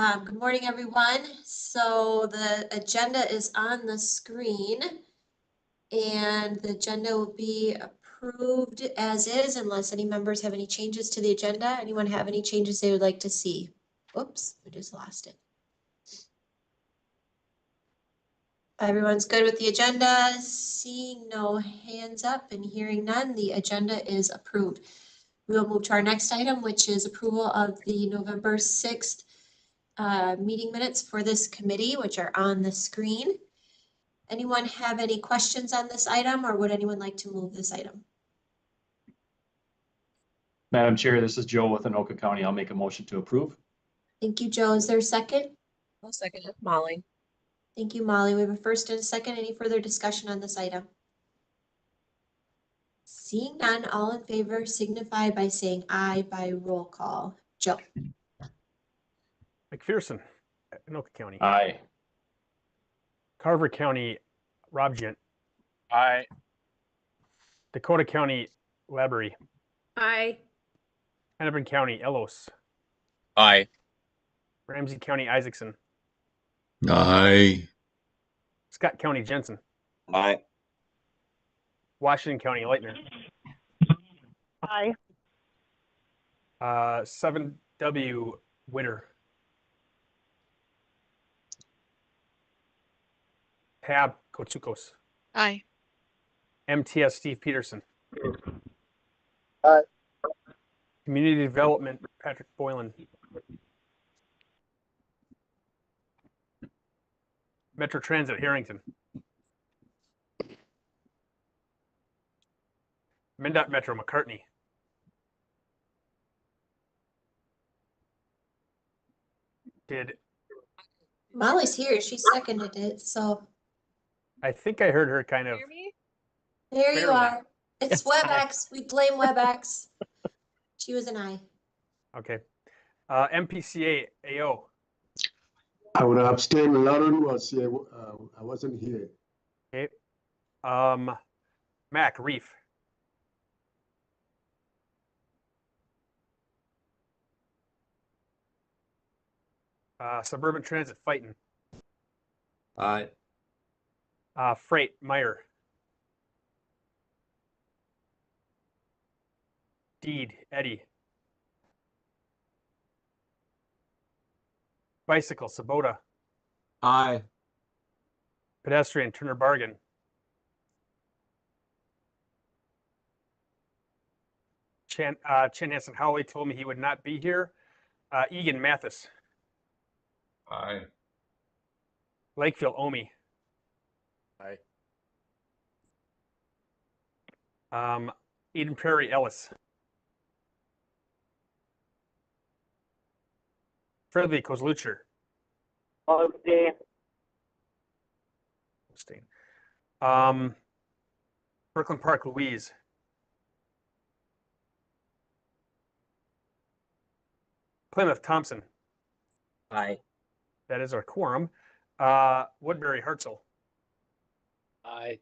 Good morning, everyone. So the agenda is on the screen and the agenda will be approved as is unless any members have any changes to the agenda. Anyone have any changes they would like to see? Oops, I just lost it. Everyone's good with the agenda. Seeing no hands up and hearing none, the agenda is approved. We will move to our next item, which is approval of the November 6th meeting minutes for this committee, which are on the screen. Anyone have any questions on this item, or would anyone like to move this item? Madam Chair, this is Joe with Anoka County. I'll make a motion to approve. Thank you, Joe. Is there a second? I'll second it. Molly. Thank you, Molly. We have a first and a second. Any further discussion on this item? Seeing none, all in favor signify by saying aye by roll call. Joe. McPherson, Anoka County. Aye. Carver County, Robgent. Aye. Dakota County, Labrie. Aye. Hennepin County, Ellos. Aye. Ramsey County, Isaacson. Aye. Scott County, Jensen. Aye. Washington County, Leitner. Aye. 7W, Witter. Tab, Kotsukos. Aye. MTS, Steve Peterson. Aye. Community Development, Patrick Boylan. Metro Transit, Harrington. MnDOT Metro, McCartney. Did Molly's here. She seconded it, so I think I heard her kind of. Hear me? there you Barely. are. It's WebEx. We blame WebEx. She was an aye. Okay. MPCA, AO. I would abstain. Lauren was here. I wasn't here. Okay. Mac, Reef. Suburban Transit, Fighton. Aye. Freight, Meyer. Deed, Eddie. Bicycle, Sabota. Aye. Pedestrian, Turner Bargain. Chen Hansen Howley told me he would not be here. Egan Mathis. Aye. Lakeville, Omi. Aye. Eden Prairie, Ellis. Fridley, Kozlucher. Abstain. Brooklyn Park, Louise. Plymouth, Thompson. Aye. That is our quorum. Woodbury, Hartzell. Aye.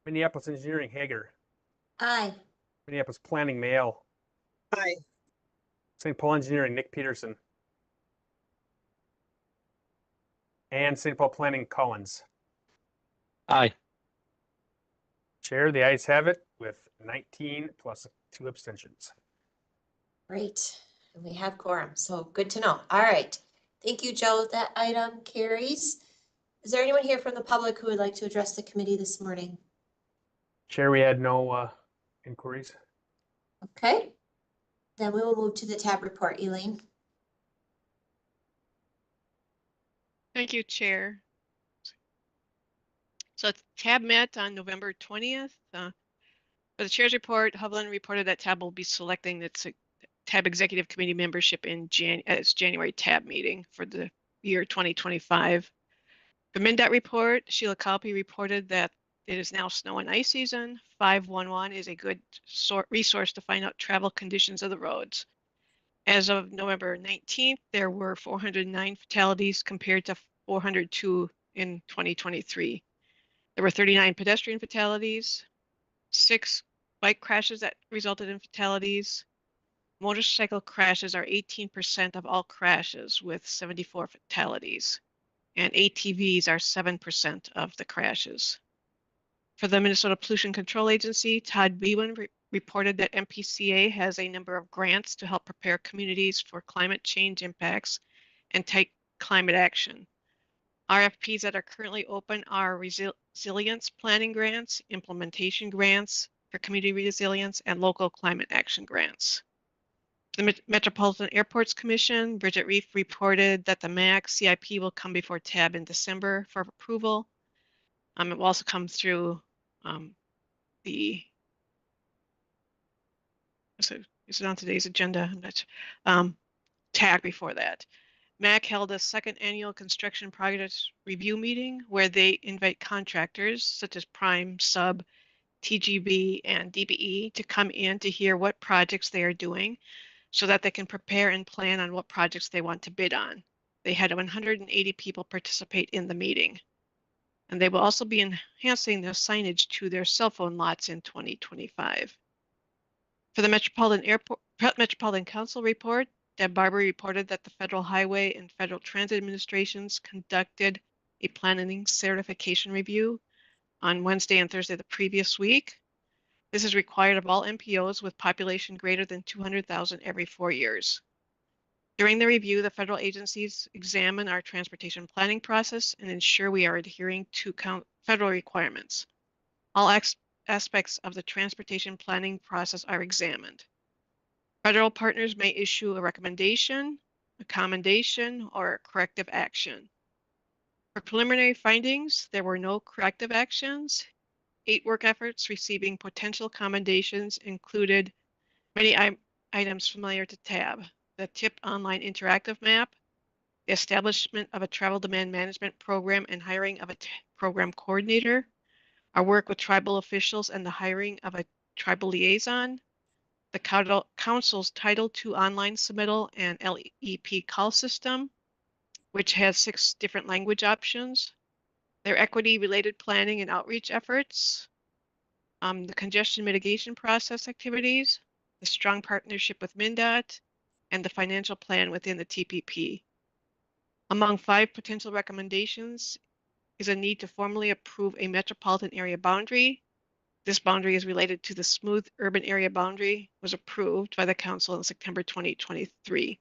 Minneapolis Engineering, Hager. Aye. Minneapolis Planning, Mayel. Aye. St. Paul Engineering, Nick Peterson. And St. Paul Planning, Collins. Aye. Chair, the ayes have it with 19 plus 2 abstentions. Great. And we have quorum, so good to know. All right. Thank you, Joe. That item carries. Is there anyone here from the public who would like to address the committee this morning? Chair, we had no inquiries. Okay. Then we will move to the tab report, Elaine. Thank you, Chair. So TAB met on November 20th. For the Chair's report, Hovland reported that TAB will be selecting its TAB Executive Committee membership in its January TAB meeting for the year 2025. The MnDOT report, Sheila Kalpe reported that it is now snow and ice season. 511 is a good resource to find out travel conditions of the roads. As of November 19th, there were 409 fatalities compared to 402 in 2023. There were 39 pedestrian fatalities, 6 bike crashes that resulted in fatalities, motorcycle crashes are 18% of all crashes with 74 fatalities, and ATVs are 7% of the crashes. For the Minnesota Pollution Control Agency, Todd Bewan reported that MPCA has a number of grants to help prepare communities for climate change impacts and take climate action. RFPs that are currently open are resilience planning grants, implementation grants for community resilience, and local climate action grants. The Metropolitan Airports Commission, Bridget Reef reported that the MAC CIP will come before TAB in December for approval. It will also come through so is it on today's agenda? I'm not TAG before that. MAC held a second annual construction progress review meeting where they invite contractors such as Prime, Sub, TGB, and DBE to come in to hear what projects they are doing so that they can prepare and plan on what projects they want to bid on. They had 180 people participate in the meeting. And they will also be enhancing their signage to their cell phone lots in 2025. For the Metropolitan Council report, Deb Barber reported that the Federal Highway and Federal Transit Administrations conducted a planning certification review on Wednesday and Thursday the previous week. This is required of all MPOs with population greater than 200,000 every 4 years. During the review, the federal agencies examine our transportation planning process and ensure we are adhering to federal requirements. All aspects of the transportation planning process are examined. Federal partners may issue a recommendation, a commendation, or a corrective action. For preliminary findings, there were no corrective actions. 8 work efforts receiving potential commendations included many items familiar to TAB: the TIP online interactive map, the establishment of a travel demand management program and hiring of a program coordinator, our work with tribal officials and the hiring of a tribal liaison, the council's Title II online submittal and LEP call system, which has 6 different language options, their equity-related planning and outreach efforts, the congestion mitigation process activities, the strong partnership with MnDOT, and the financial plan within the TPP. Among 5 potential recommendations is a need to formally approve a metropolitan area boundary. This boundary is related to the smooth urban area boundary, was approved by the council in September 2023.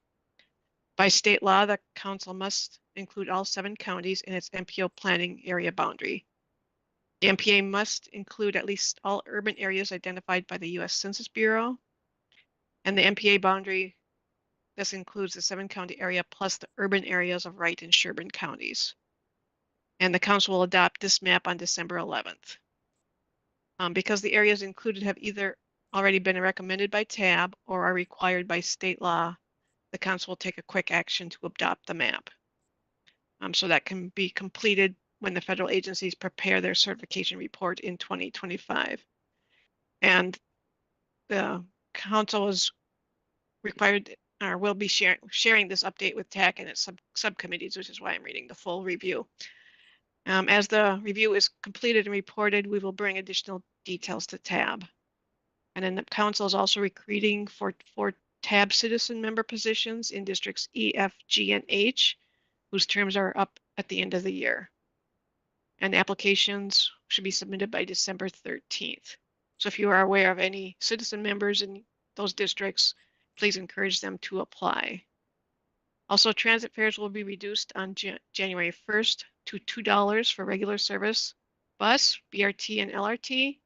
By state law, the council must include all 7 counties in its MPO planning area boundary. The MPA must include at least all urban areas identified by the U.S. Census Bureau. And the MPA boundary, this includes the 7-county area plus the urban areas of Wright and Sherburne counties. And the council will adopt this map on December 11th. Because the areas included have either already been recommended by TAB or are required by state law, the council will take a quick action to adopt the map. So that can be completed when the federal agencies prepare their certification report in 2025. And the council is required or will be sharing this update with TAC and its subcommittees, which is why I'm reading the full review. As the review is completed and reported, we will bring additional details to TAB. And then the council is also recruiting for TAB citizen member positions in districts E, F, G, and H, whose terms are up at the end of the year. And applications should be submitted by December 13th. So if you are aware of any citizen members in those districts, please encourage them to apply. Also, transit fares will be reduced on January 1st to $2 for regular service bus, BRT, and LRT.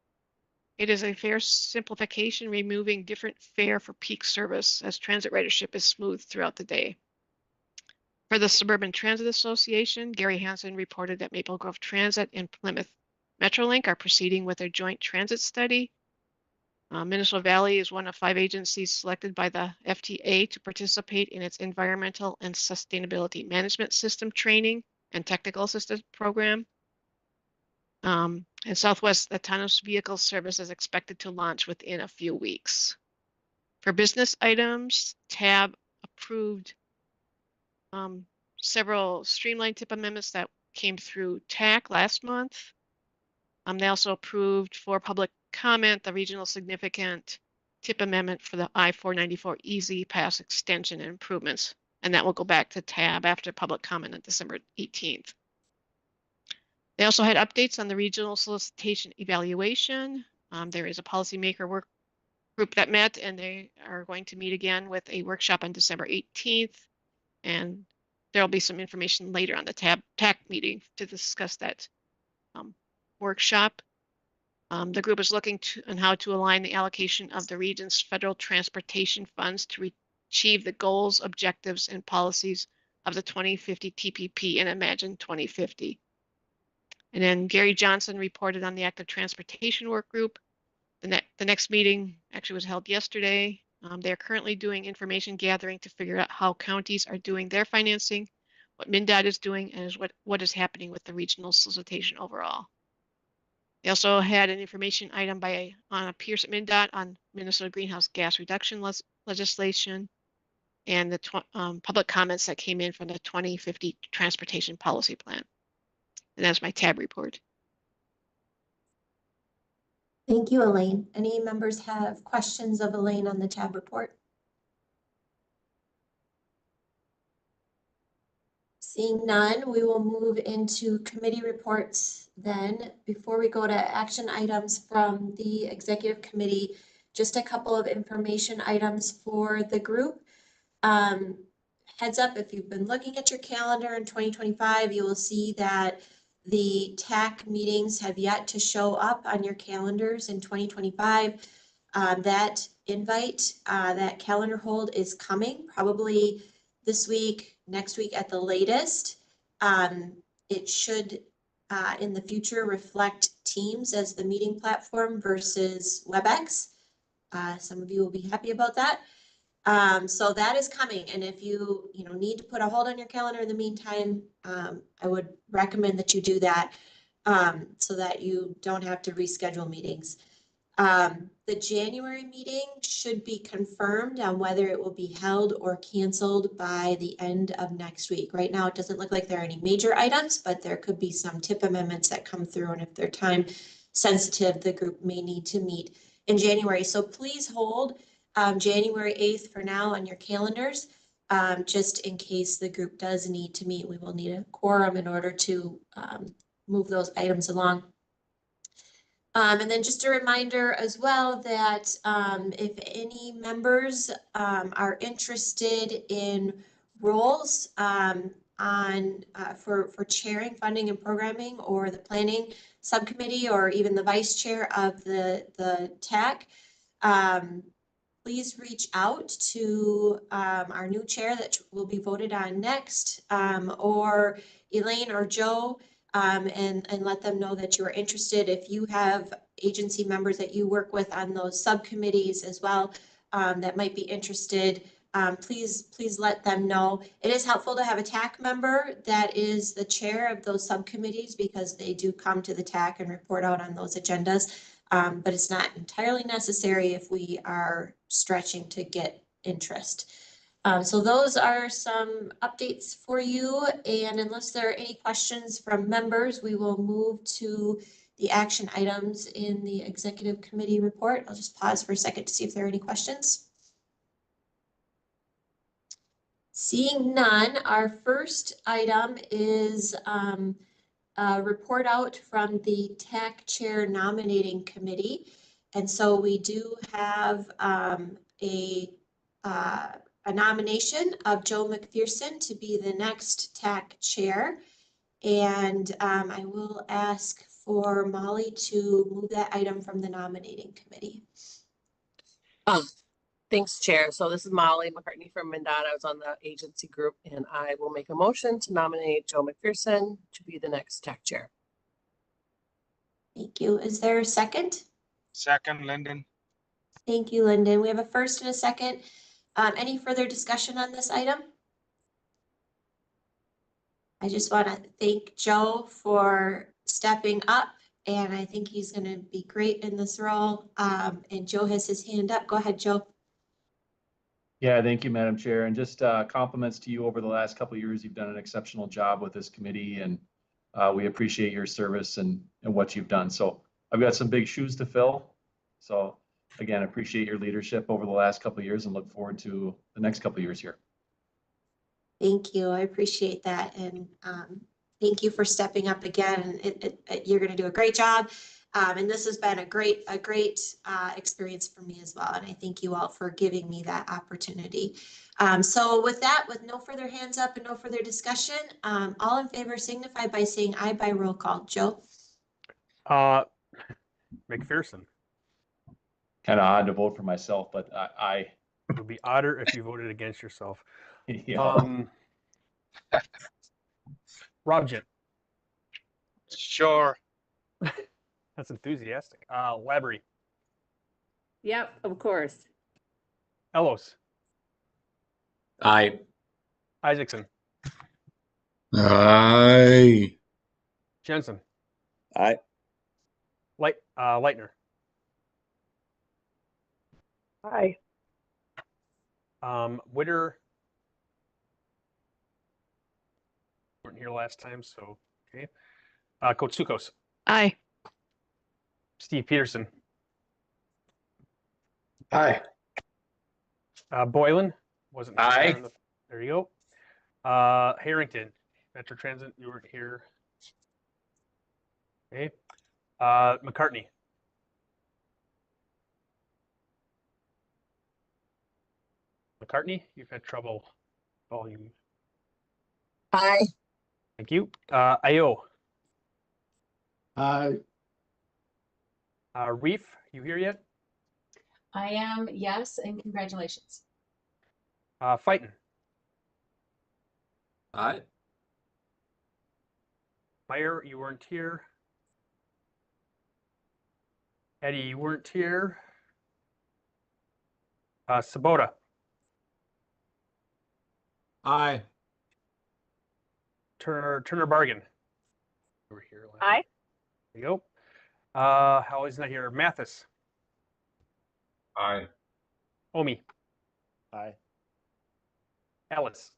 It is a fare simplification, removing different fare for peak service as transit ridership is smooth throughout the day. For the Suburban Transit Association, Gary Hansen reported that Maple Grove Transit and Plymouth Metrolink are proceeding with their joint transit study. Minnesota Valley is one of 5 agencies selected by the FTA to participate in its Environmental and Sustainability Management System Training and Technical Assistance Program. And Southwest Autonomous Vehicle Service is expected to launch within a few weeks. For business items, TAB approved several Streamlined tip amendments that came through TAC last month. They also approved for public comment the regional significant tip amendment for the I-494 Easy Pass extension and improvements. And that will go back to tab after public comment on December 18th. They also had updates on the regional solicitation evaluation. There is a policymaker work group that met, and they are going to meet again with a workshop on December 18th. And there'll be some information later on the TAC meeting to discuss that workshop. The group is looking on how to align the allocation of the region's federal transportation funds to achieve the goals, objectives, and policies of the 2050 TPP and Imagine 2050. And then Gary Johnson reported on the active transportation work group. The next meeting actually was held yesterday. They're currently doing information gathering to figure out how counties are doing their financing, what MnDOT is doing, and what is happening with the regional solicitation overall. They also had an information item on a Pierce at MnDOT on Minnesota greenhouse gas reduction legislation and the public comments that came in from the 2050 transportation policy plan. And that's my tab report. Thank you, Elaine. Any members have questions of Elaine on the tab report? Seeing none, we will move into committee reports then. Before we go to action items from the executive committee, just a couple of information items for the group. Heads up, if you've been looking at your calendar in 2025, you will see that the TAC meetings have yet to show up on your calendars in 2025. That invite, that calendar hold is coming probably this week, next week at the latest. It should in the future reflect Teams as the meeting platform versus WebEx. Some of you will be happy about that. So that is coming, and if you need to put a hold on your calendar in the meantime, I would recommend that you do that so that you don't have to reschedule meetings. The January meeting should be confirmed on whether it will be held or canceled by the end of next week. Right now, it doesn't look like there are any major items, but there could be some tip amendments that come through, and if they're time sensitive, the group may need to meet in January. So please hold January 8th for now on your calendars, just in case the group does need to meet. We will need a quorum in order to move those items along. And then just a reminder as well that if any members are interested in roles for chairing funding and programming, or the planning subcommittee, or even the vice chair of the TAC, please reach out to our new chair that will be voted on next, or Elaine or Joe, and let them know that you are interested. If you have agency members that you work with on those subcommittees as well that might be interested, please let them know. It is helpful to have a TAC member that is the chair of those subcommittees, because they do come to the TAC and report out on those agendas. But it's not entirely necessary if we are stretching to get interest. So those are some updates for you. And unless there are any questions from members, we will move to the action items in the executive committee report. I'll just pause for a second to see if there are any questions. Seeing none, our first item is report out from the TAC Chair Nominating Committee. And so we do have a nomination of Joe McPherson to be the next TAC Chair. And I will ask for Molly to move that item from the Nominating Committee. Thanks, Chair. So this is Molly McCartney from MnDOT. I was on the agency group, and I will make a motion to nominate Joe McPherson to be the next TAC Chair. Thank you. Is there a second? Second, Linden. Thank you, Lyndon. We have a first and a second. Any further discussion on this item? I just want to thank Joe for stepping up, and I think he's going to be great in this role. And Joe has his hand up. Go ahead, Joe. Yeah, thank you, Madam Chair. And just compliments to you over the last couple of years. You've done an exceptional job with this committee, and we appreciate your service and what you've done. So I've got some big shoes to fill. So again, appreciate your leadership over the last couple of years and look forward to the next couple of years here. Thank you. I appreciate that. And thank you for stepping up again. You're going to do a great job. And this has been a great experience for me as well. And I thank you all for giving me that opportunity. So with that, with no further hands up and no further discussion, all in favor signify by saying aye by roll call. Joe? McPherson. Kind of odd to vote for myself, but I It would be odder if you voted against yourself. yeah. Robjit. Sure. That's enthusiastic. Labrie. Yep, of course. Ellos. Aye. Isaacson. Aye. Jensen. Aye. Leitner. Aye. Witter. Weren't here last time, so okay. Kotsukos. Aye. Steve Peterson. Aye. Boylan wasn't here Aye. on the- there you go. Harrington. Metro Transit. You weren't here. Okay. McCartney. McCartney, you've had trouble volume. Aye. Thank you. Io. Aye. Reef, you here yet? I am, yes, and congratulations. Fighting. Aye. Meyer, you weren't here. Eddie, you weren't here. Sabota. Aye. Turner Bargain. You were here last. Aye. There you go. How is not here? Mathis. Aye. Omi. Aye. Ellis.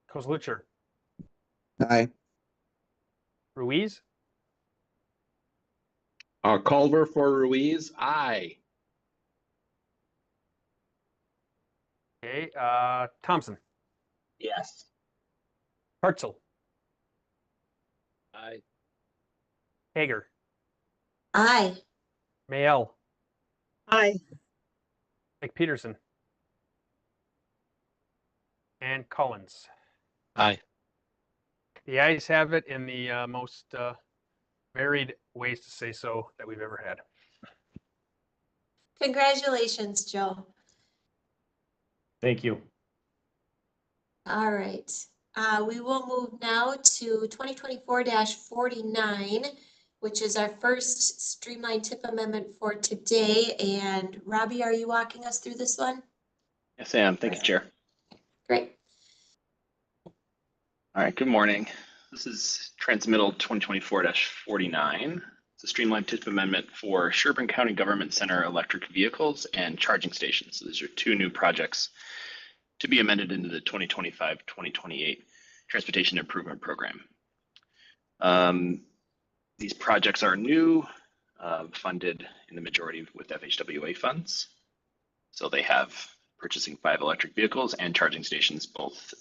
Kozlucher. Aye. Ruiz. Culver for Ruiz. Aye. Okay. Thompson. Yes. Hartzell. Aye. Hager. Aye. Mayel. Aye. McPeterson. And Collins. Aye. The ayes have it in the most varied ways to say so that we've ever had. Congratulations, Joe. Thank you. All right. We will move now to 2024-49, which is our first streamlined tip amendment for today. And Robbie, are you walking us through this one? Yes, I am. Thank you, Chair. Great. All right, good morning. This is Transmittal 2024-49. It's a streamlined tip amendment for Sherburne County Government Center electric vehicles and charging stations. So these are two new projects to be amended into the 2025-2028 Transportation Improvement Program. These projects are new, funded in the majority with FHWA funds. So they have purchasing 5 electric vehicles and charging stations, both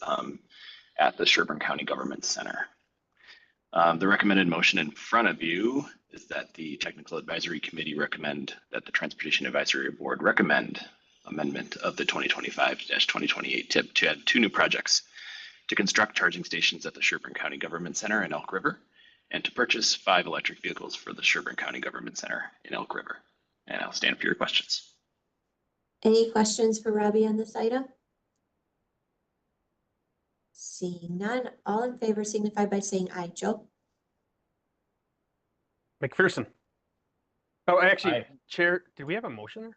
at the Sherburne County Government Center. The recommended motion in front of you is that the Technical Advisory Committee recommend that the Transportation Advisory Board recommend amendment of the 2025-2028 TIP to add 2 new projects: to construct charging stations at the Sherburne County Government Center in Elk River, and to purchase 5 electric vehicles for the Sherburne County Government Center in Elk River. And I'll stand for your questions. Any questions for Robbie on this item? Seeing none, all in favor signify by saying aye. Joe? McPherson. Oh, actually, Aye. Chair, did we have a motion there?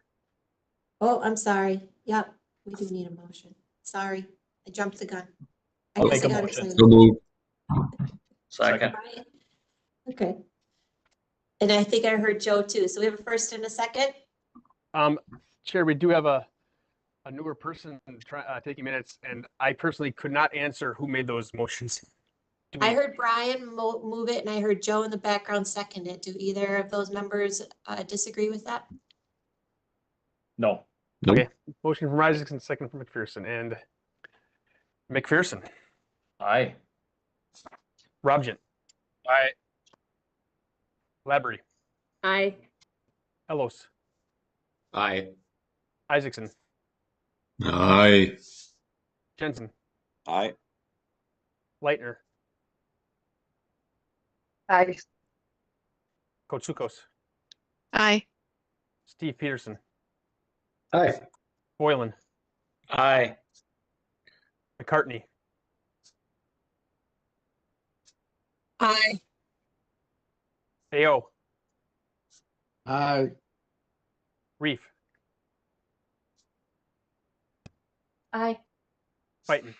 Oh, I'm sorry. Yep, we do need a motion. Sorry, I jumped the gun. I I'll guess make I a got motion. excited. So moved. Second. Brian? Okay. And I think I heard Joe too. So we have a first and a second. Chair, we do have a newer person taking minutes, and I personally could not answer who made those motions. Do I we- heard Brian move it and I heard Joe in the background second it. Do either of those members disagree with that? No. Okay, motion from Isaacson, second from McPherson, and McPherson, Aye. Robjan, Aye. Labrie, Aye. Ellos, Aye. Isaacson, Aye. Jensen, Aye. Leitner, Aye. Kotsukos, Aye. Steve Peterson, Aye. Boylan, Aye. McCartney, Aye. AO, Aye. Reef, Aye. Fighton,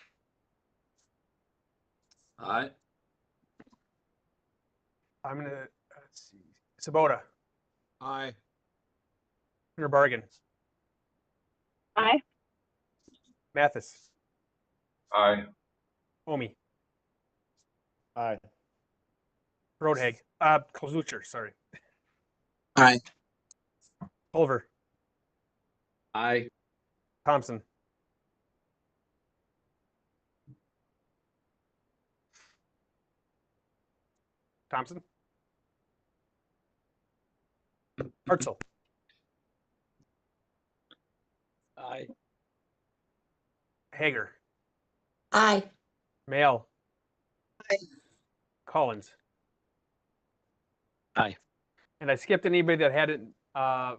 Aye. I'm gonna, let's see, Sabota, Aye. Bargain, Aye. Mathis, Aye. Omi, Aye. Brodhag, Kozucher, sorry, Aye. Culver, Aye. Thompson, Thompson, Hartzell, Aye. Hager, Aye. Mayell, Aye. Collins. Aye. And I skipped anybody that hadn't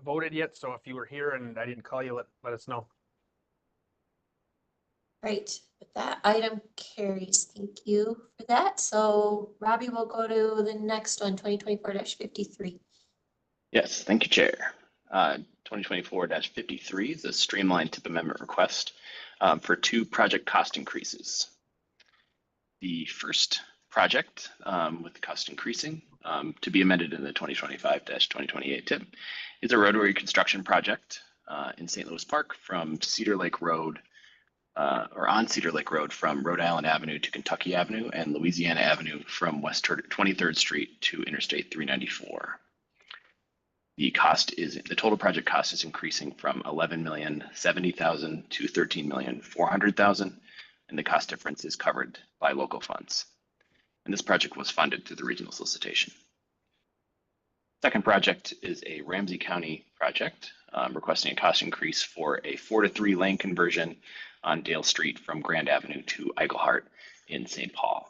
voted yet, so if you were here and I didn't call you, let us know. Right, with that item carries. Thank you for that. So Robbie will go to the next one, 2024-53. Yes, thank you, Chair. 2024-53 is a streamlined tip amendment request for 2 project cost increases. The first project with the cost increasing to be amended in the 2025-2028 tip is a roadway construction project in St. Louis Park from Cedar Lake Road or on Cedar Lake Road from Rhode Island Avenue to Kentucky Avenue and Louisiana Avenue from West 23rd Street to Interstate 394. The total project cost is increasing from $11,070,000 to $13,400,000, and the cost difference is covered by local funds. And this project was funded through the regional solicitation. Second project is a Ramsey County project requesting a cost increase for a 4-to-3 lane conversion on Dale Street from Grand Avenue to Eaglehart in St. Paul.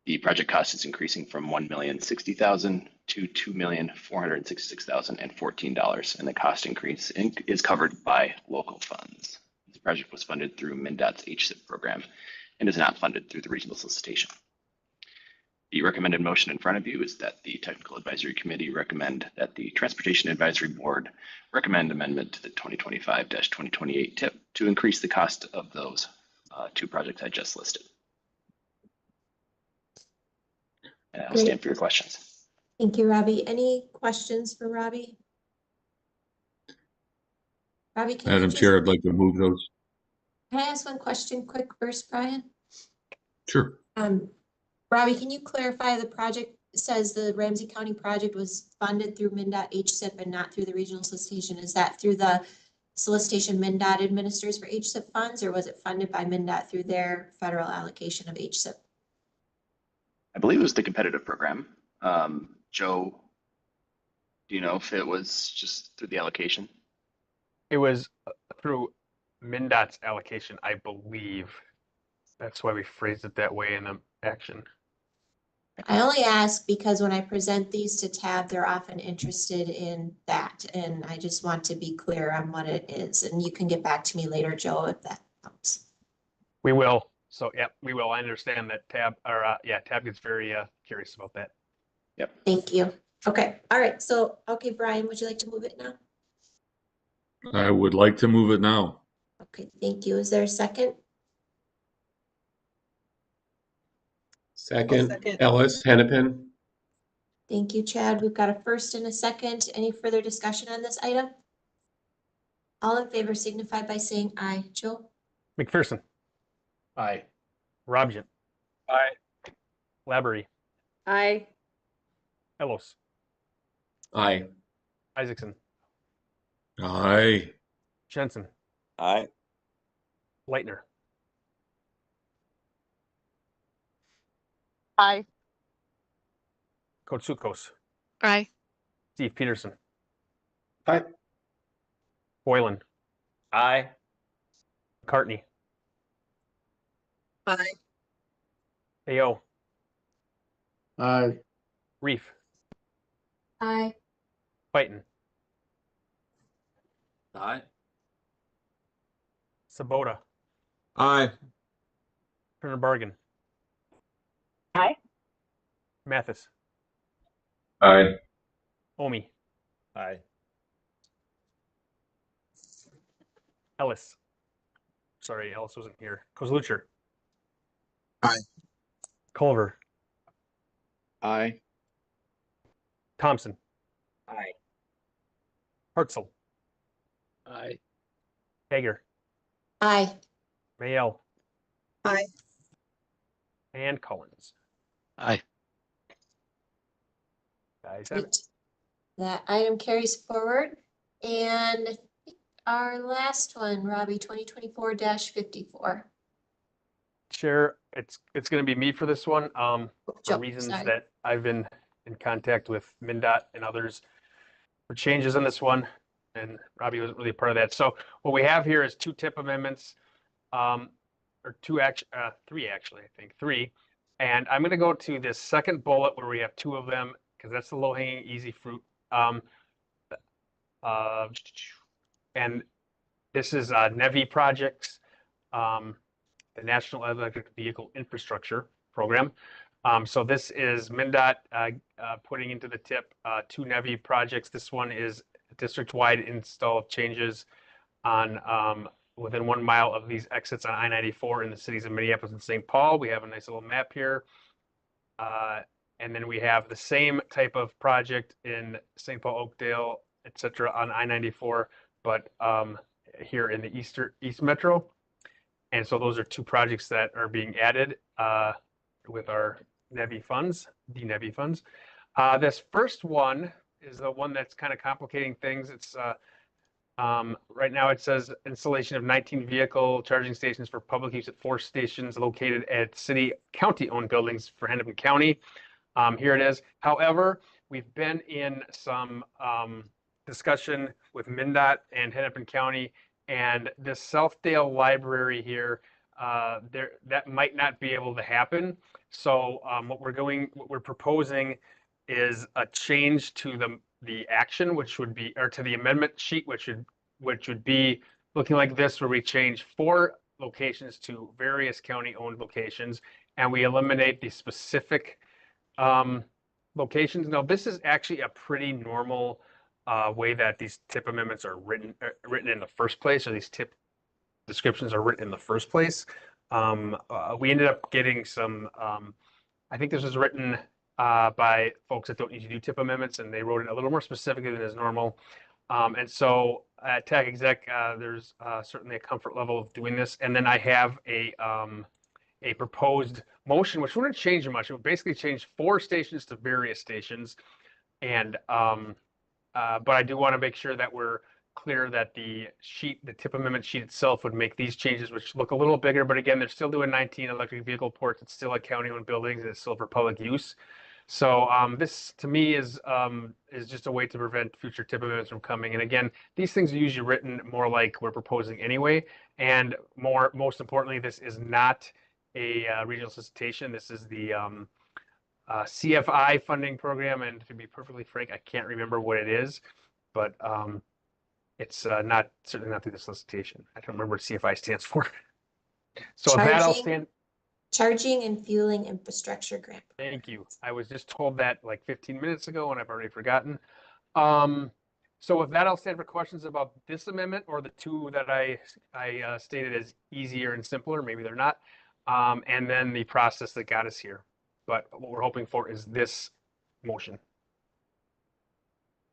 The project cost is increasing from $1,060,000 to $2,466,014, and the cost increase is covered by local funds. This project was funded through MnDOT's HSIP program and is not funded through the regional solicitation. The recommended motion in front of you is that the Technical Advisory Committee recommend that the Transportation Advisory Board recommend amendment to the 2025-2028 tip to increase the cost of those 2 projects I just listed. And I'll stand for your questions. Thank you, Robbie. Any questions for Robbie? Robbie, can Madam Chair, I'd like to move those. I ask one question quick first, Brian? Sure. Robbie, can you clarify the project says the Ramsey County project was funded through MnDOT HSIP and not through the regional solicitation? Is that through the solicitation MnDOT administers for HSIP funds, or was it funded by MnDOT through their federal allocation of HSIP? I believe it was the competitive program. Joe, do you know if it was just through the allocation? It was through MnDOT's allocation, I believe. That's why we phrased it that way in the action. I only ask because when I present these to TAB, they're often interested in that, and I just want to be clear on what it is. And you can get back to me later, Joe, if that helps. We will. So, yeah, we will. I understand that TAB gets very curious about that. Yep. Thank you. Okay. All right. So, okay, Brian, would you like to move it now? I would like to move it now. Okay, thank you. Is there a second? Second. Second. Ellis, Hennepin. Thank you, Chad. We've got a first and a second. Any further discussion on this item? All in favor signify by saying aye. Joe? McPherson, Aye. Robjan, Aye. Labrie, Aye. Ellis, Aye. Isaacson, Aye. Jensen, Aye. Leitner, Aye. Kotsukos, Aye. Steve Peterson, Aye. Boylan, Aye. McCartney, Aye. AO, Aye. Reef, Aye. Fighton, Aye. Sabota, Aye. Turner Bargain, Aye. Mathis, Aye. Omi, Aye. Ellis. Sorry, Ellis wasn't here. Kozlucher. Aye. Culver, Aye. Thompson, Aye. Hartzell, Aye. Hager, Aye. Mayel, Aye. and Collins. Aye. Guys have it. Great. That item carries forward. And our last one, Robbie, 2024-54. Chair, it's going to be me for this one. For Joe, reasons sorry. that I've been in contact with MnDOT and others for changes in this one, and Robbie wasn't really a part of that. So what we have here is two tip amendments, or three actually, I think three. And I'm going to go to this second bullet where we have two of them because that's the low-hanging easy fruit. And this is NEVI projects. The National Electric Vehicle Infrastructure Program. So this is MnDOT putting into the tip two NEVI projects. This one is district-wide install of changes on within 1 mile of these exits on I-94 in the cities of Minneapolis and St. Paul. We have a nice little map here. And then we have the same type of project in St. Paul, Oakdale, et cetera, on I-94, but here in the East Metro. And so those are two projects that are being added with our NEVI funds, the NEVI funds. This first one is the one that's kind of complicating things. It's right now it says installation of 19 vehicle charging stations for public use at 4 stations located at city county-owned buildings for Hennepin County. Here it is. However, we've been in some discussion with MnDOT and Hennepin County, and this Southdale library here, that might not be able to happen. So what we're proposing is a change to the action, which would be, or to the amendment sheet, which would be looking like this, where we change 4 locations to various county-owned locations, and we eliminate the specific locations. Now, this is actually a pretty normal way that these tip amendments are written in the first place, or these tip descriptions are written in the first place. We ended up getting some, I think this was written by folks that don't usually do tip amendments, and they wrote it a little more specifically than is normal. And so at TAC Exec, there's certainly a comfort level of doing this. And then I have a proposed motion, which wouldn't change much. It would basically change 4 stations to various stations. And but I do want to make sure that we're clear that the tip amendment sheet itself would make these changes, which look a little bigger. But again, they're still doing 19 electric vehicle ports. It's still a county-owned buildings. It's still for public use. So this, to me, is just a way to prevent future tip amendments from coming. And again, these things are usually written more like we're proposing anyway. And most importantly, this is not a regional solicitation. This is the CFI funding program, and to be perfectly frank, I can't remember what it is, but it's certainly not through the solicitation. I don't remember what CFI stands for. So with that, I'll stand. Charging and Fueling Infrastructure Grant. Thank you. I was just told that like 15 minutes ago, and I've already forgotten. So with that, I'll stand for questions about this amendment or the two that I stated as easier and simpler. Maybe they're not. And then the process that got us here. But what we're hoping for is this motion.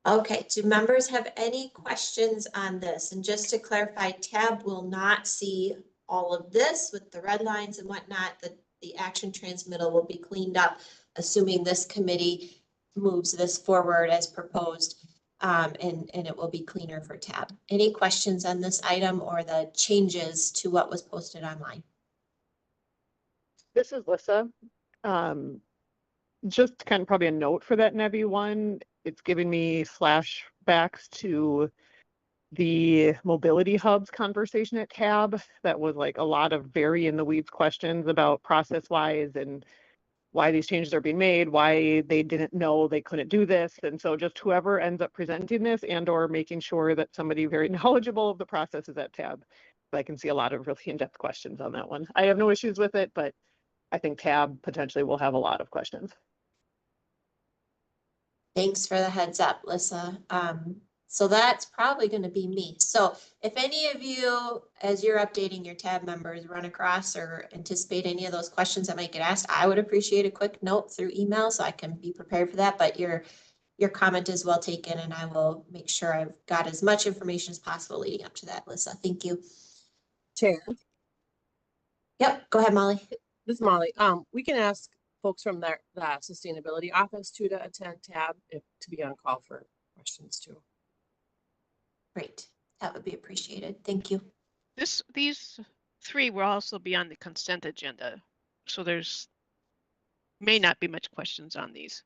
Okay, do members have any questions on this? And just to clarify, TAB will not see all of this with the red lines and whatnot. The the action transmittal will be cleaned up, assuming this committee moves this forward as proposed. And it will be cleaner for tab. Any questions on this item or the changes to what was posted online? This is Lissa. Just kind of probably a note for that NEVI one. It's giving me flashbacks to the mobility hubs conversation at tab. That was like a lot of very in the weeds questions about process wise and why these changes are being made, why they didn't know they couldn't do this. And so just whoever ends up presenting this and or making sure that somebody very knowledgeable of the process is at tab. I can see a lot of really in-depth questions on that one. I have no issues with it, but I think tab potentially will have a lot of questions. Thanks for the heads up, Lissa. So that's probably going to be me. So if any of you, as you're updating your tab members, run across or anticipate any of those questions that might get asked, I would appreciate a quick note through email so I can be prepared for that. But your comment is well taken, and I will make sure I've got as much information as possible leading up to that, Lissa. Thank you. Chair, Yep, go ahead, Molly. this is Molly. We can ask folks from the sustainability office to attend tab to be on call for questions too. Great. That would be appreciated. Thank you. These three will also be on the consent agenda. So may not be much questions on these.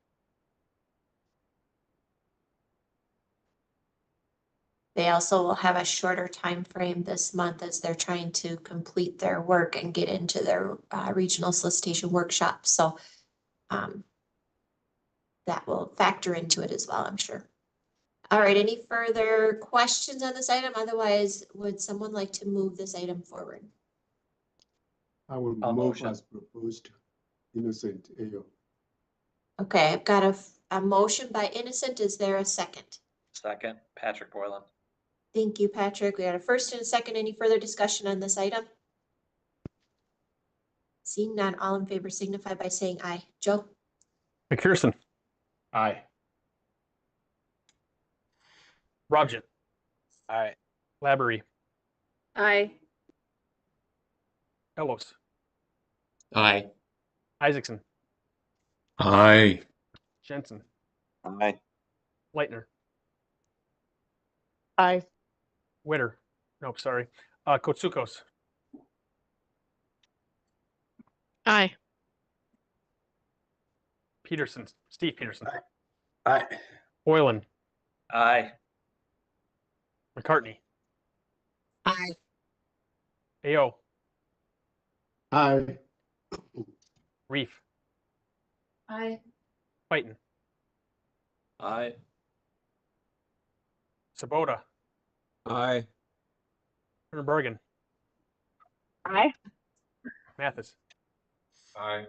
They also will have a shorter time frame this month as they're trying to complete their work and get into their regional solicitation workshop. So that will factor into it as well, I'm sure. All right, any further questions on this item? Otherwise, would someone like to move this item forward? I will move as proposed. Innocent Ayo. Okay, I've got a motion by Innocent. Is there a second? Second, Patrick Boylan. Thank you, Patrick. We got a first and a second. Any further discussion on this item? Seeing none, all in favor signify by saying aye. Joe? McPherson, Aye. Robjet, Aye. Labrie, Aye. Ellos, Aye. Isaacson, Aye. Jensen, Aye. Leitner, Aye. Witter. Nope, sorry. Kotsukos, Aye. Peterson, Steve Peterson, Aye. Boylan, Aye. McCartney, Aye. Ao, Aye. Reef, Aye. Fighton, Aye. Sabota, Aye. Bergen, Aye. Mathis, Aye.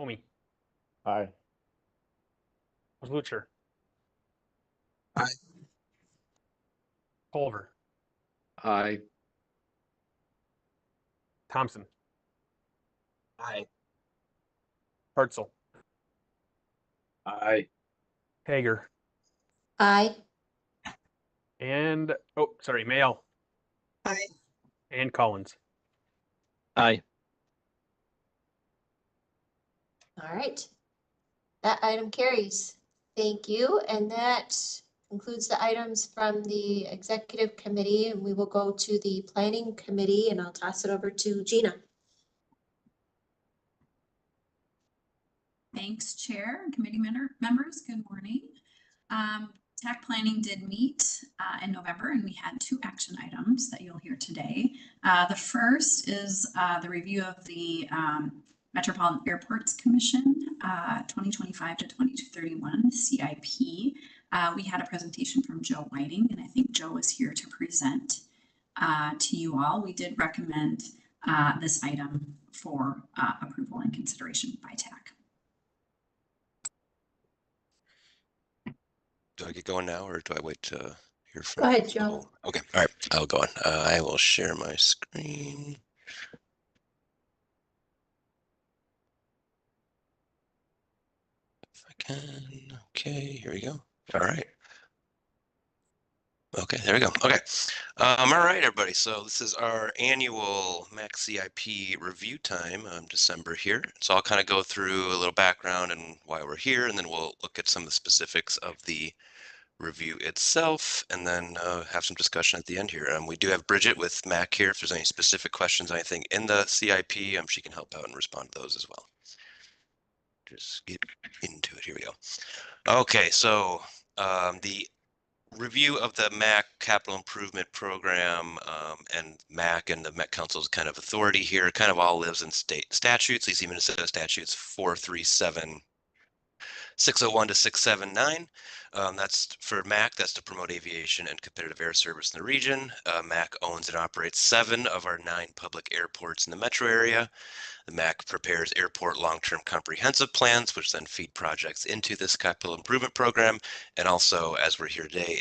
Homie, Aye. Lucher, Aye. Culver, Aye. Thompson, Aye. Hartzell, Aye. Hager, Aye. and, oh, sorry, Mayo. Aye. And Collins. Aye. All right. That item carries. Thank you. And that concludes the items from the executive committee, and we will go to the planning committee, and I'll toss it over to Gina. Thanks, Chair and committee members. Good morning. TAC planning did meet in November, and we had 2 action items that you'll hear today. The first is the review of the Metropolitan Airports Commission 2025 to 2031 CIP. We had a presentation from Joe Whiting, and I think Joe is here to present to you all. We did recommend this item for approval and consideration by TAC. Do I get going now, or do I wait to hear from? Go ahead, Joe. Okay, all right, I'll go on. I will share my screen. If I can, okay, here we go. All right. Okay, there we go. Okay. All right, everybody. So this is our annual MAC CIP review time, December here. So I'll kind of go through a little background and why we're here, and then we'll look at some of the specifics of the review itself, and then have some discussion at the end here. We do have Bridget with MAC here. If there's any specific questions, anything in the CIP, she can help out and respond to those as well. Just get into it. Here we go. Okay, so the review of the MAC Capital Improvement Program and MAC and the Met Council's kind of authority here kind of all lives in state statutes. These Minnesota statutes 437, 601 to 679. That's for MAC, that's to promote aviation and competitive air service in the region. MAC owns and operates 7 of our 9 public airports in the metro area. The MAC prepares airport long-term comprehensive plans, which then feed projects into this capital improvement program. And also, as we're here today,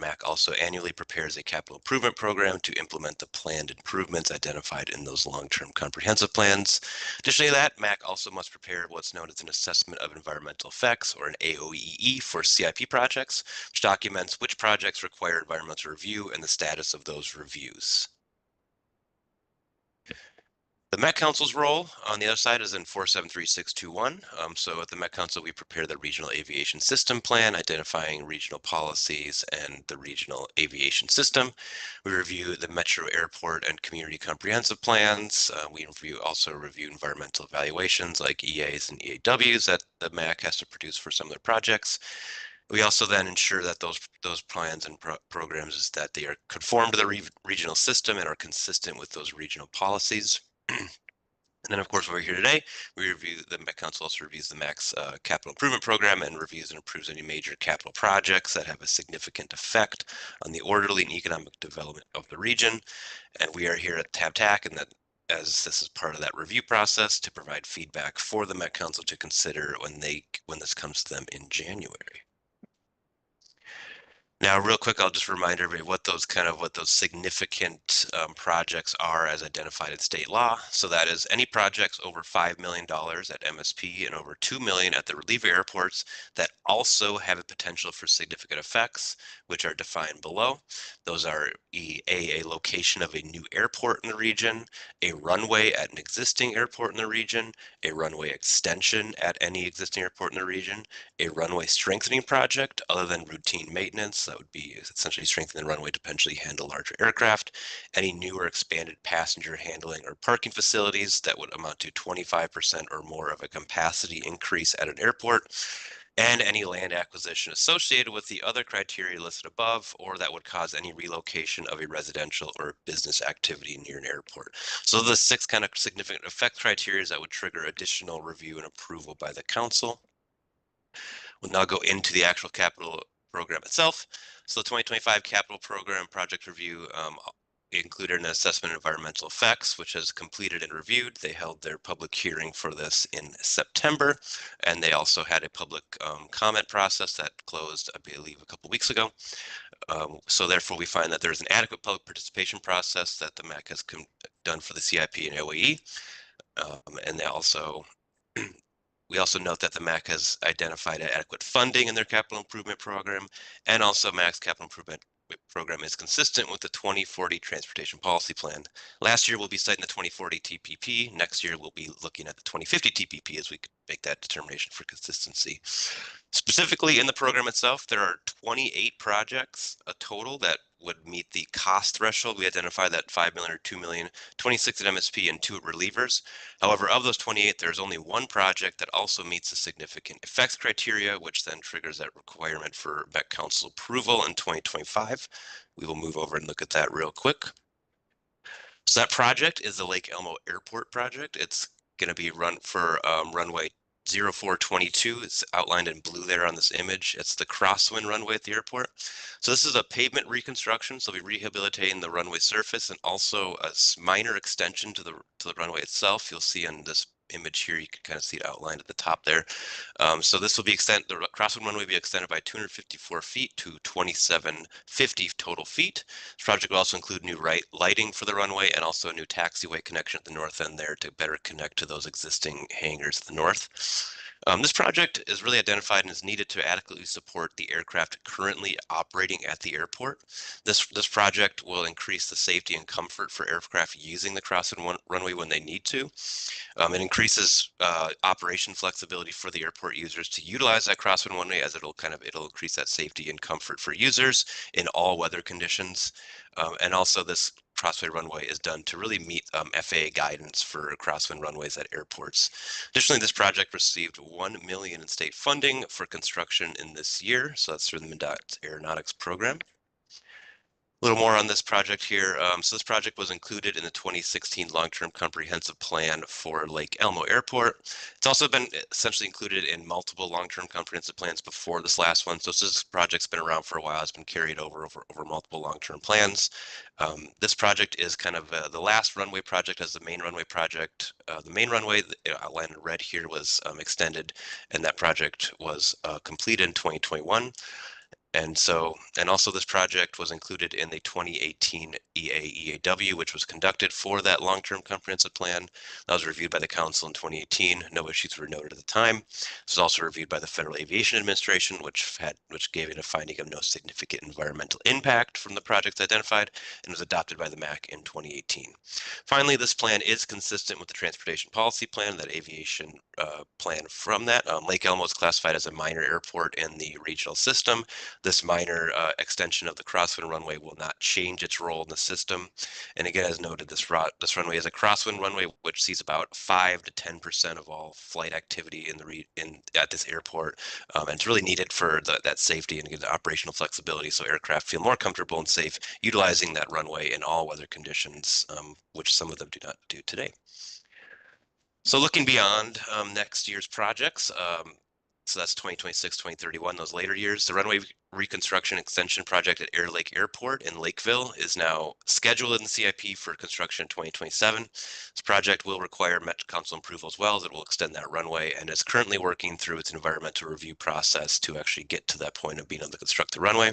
MAC also annually prepares a capital improvement program to implement the planned improvements identified in those long-term comprehensive plans. Additionally to that, MAC also must prepare what's known as an assessment of environmental effects, or an AOEE, for CIP projects, which documents which projects require environmental review and the status of those reviews. The Met Council's role on the other side is in 473621. So at the Met Council, we prepare the regional aviation system plan, identifying regional policies and the regional aviation system. We review the metro airport and community comprehensive plans. We also review environmental evaluations like EAs and EAWs that the MAC has to produce for some of their projects. We also then ensure that those plans and programs that they are conform to the regional system and are consistent with those regional policies. And then, of course, when we're here today, we review the Met Council also reviews the MAC's capital improvement program and reviews and approves any major capital projects that have a significant effect on the orderly and economic development of the region. And we are here at TAC, and that as this is part of that review process to provide feedback for the Met Council to consider when this comes to them in January. Now, real quick, I'll just remind everybody what those significant projects are as identified in state law. So that is any projects over $5 million at MSP and over $2 million at the reliever airports that also have a potential for significant effects, which are defined below. Those are a location of a new airport in the region, a runway at an existing airport in the region, a runway extension at any existing airport in the region, a runway strengthening project other than routine maintenance. That would be essentially strengthening the runway to potentially handle larger aircraft, any new or expanded passenger handling or parking facilities that would amount to 25% or more of a capacity increase at an airport, and any land acquisition associated with the other criteria listed above, or that would cause any relocation of a residential or business activity near an airport. So the 6 kind of significant effect criteria that would trigger additional review and approval by the council. We'll now go into the actual capital program itself. So the 2025 capital program project review included an assessment of environmental effects, which has completed and reviewed. They held their public hearing for this in September, and they also had a public comment process that closed, I believe, a couple weeks ago. So therefore, we find that there's an adequate public participation process that the MAC has done for the CIP and OAE. And they also we also note that the MAC has identified adequate funding in their capital improvement program, and also MAC's capital improvement program is consistent with the 2040 Transportation Policy Plan. Last year, we'll be citing the 2040 TPP. Next year, we'll be looking at the 2050 TPP as we make that determination for consistency. Specifically in the program itself, there are 28 projects, a total that would meet the cost threshold. We identify that 5 million or 2 million, 26 at MSP and 2 at relievers. However, of those 28, there's only 1 project that also meets the significant effects criteria, which then triggers that requirement for Met Council approval in 2025. We will move over and look at that real quick. So that project is the Lake Elmo Airport project. It's going to be run for runway 0422. It's outlined in blue there on this image. It's the crosswind runway at the airport. So this is a pavement reconstruction. So we'll be rehabilitating the runway surface and also a minor extension to the runway itself. You'll see on this image here, you can kind of see it outlined at the top there. So this will be the crosswind runway will be extended by 254 feet to 2750 total feet. This project will also include new lighting for the runway and also a new taxiway connection at the north end there to better connect to those existing hangars at the north. This project is really identified and is needed to adequately support the aircraft currently operating at the airport. This project will increase the safety and comfort for aircraft using the crosswind runway when they need to. It increases operation flexibility for the airport users to utilize that crosswind runway, as it'll increase that safety and comfort for users in all weather conditions. And also this crosswind runway is done to really meet FAA guidance for crosswind runways at airports. Additionally, this project received $1 million in state funding for construction in this year. So that's through the MnDOT Aeronautics program. A little more on this project here. So this project was included in the 2016 Long-Term Comprehensive Plan for Lake Elmo Airport. It's also been essentially included in multiple long-term comprehensive plans before this last one. So this project's been around for a while. It's been carried over multiple long-term plans. This project is kind of the last runway project as the main runway project. The main runway outlined in red here was extended, and that project was completed in 2021. And also this project was included in the 2018 EAW, which was conducted for that long-term comprehensive plan. That was reviewed by the council in 2018. No issues were noted at the time. This was also reviewed by the Federal Aviation Administration, which gave it a finding of no significant environmental impact from the projects identified, and was adopted by the MAC in 2018. Finally, this plan is consistent with the transportation policy plan, that aviation plan from that. Lake Elmo is classified as a minor airport in the regional system. This minor extension of the crosswind runway will not change its role in the system. And again, as noted, this runway is a crosswind runway, which sees about 5 to 10% of all flight activity at this airport. And it's really needed for that safety and the operational flexibility, so aircraft feel more comfortable and safe utilizing that runway in all weather conditions, which some of them do not do today. So looking beyond next year's projects, so that's 2026, 2031, those later years. The runway reconstruction extension project at Air Lake Airport in Lakeville is now scheduled in the CIP for construction in 2027. This project will require Met Council approval as well, as it will extend that runway, and is currently working through its environmental review process to actually get to that point of being able to construct the runway.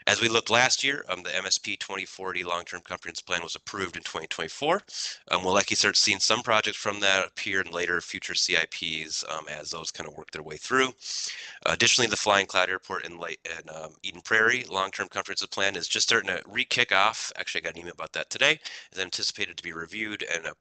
As we looked last year, the MSP 2040 Long-Term Comprehensive Plan was approved in 2024. We'll likely start seeing some projects from that appear in later future CIPs as those kind of work their way through. Additionally, the Flying Cloud Airport in Eden Prairie Long-Term Comprehensive Plan is just starting to re-kick off. Actually, I got an email about that today. It's anticipated to be reviewed and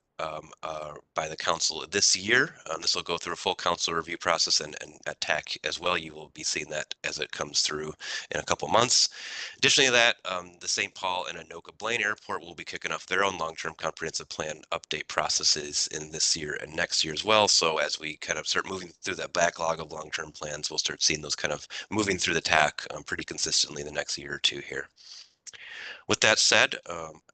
by the council this year. This will go through a full council review process, and at TAC as well. You will be seeing that as it comes through in a couple months. Additionally to that, the St. Paul and Anoka Blaine Airport will be kicking off their own long-term comprehensive plan update processes in this year and next year as well. So as we kind of start moving through that backlog of long-term plans, we'll start seeing those kind of moving through the TAC pretty consistently in the next year or two here. With that said,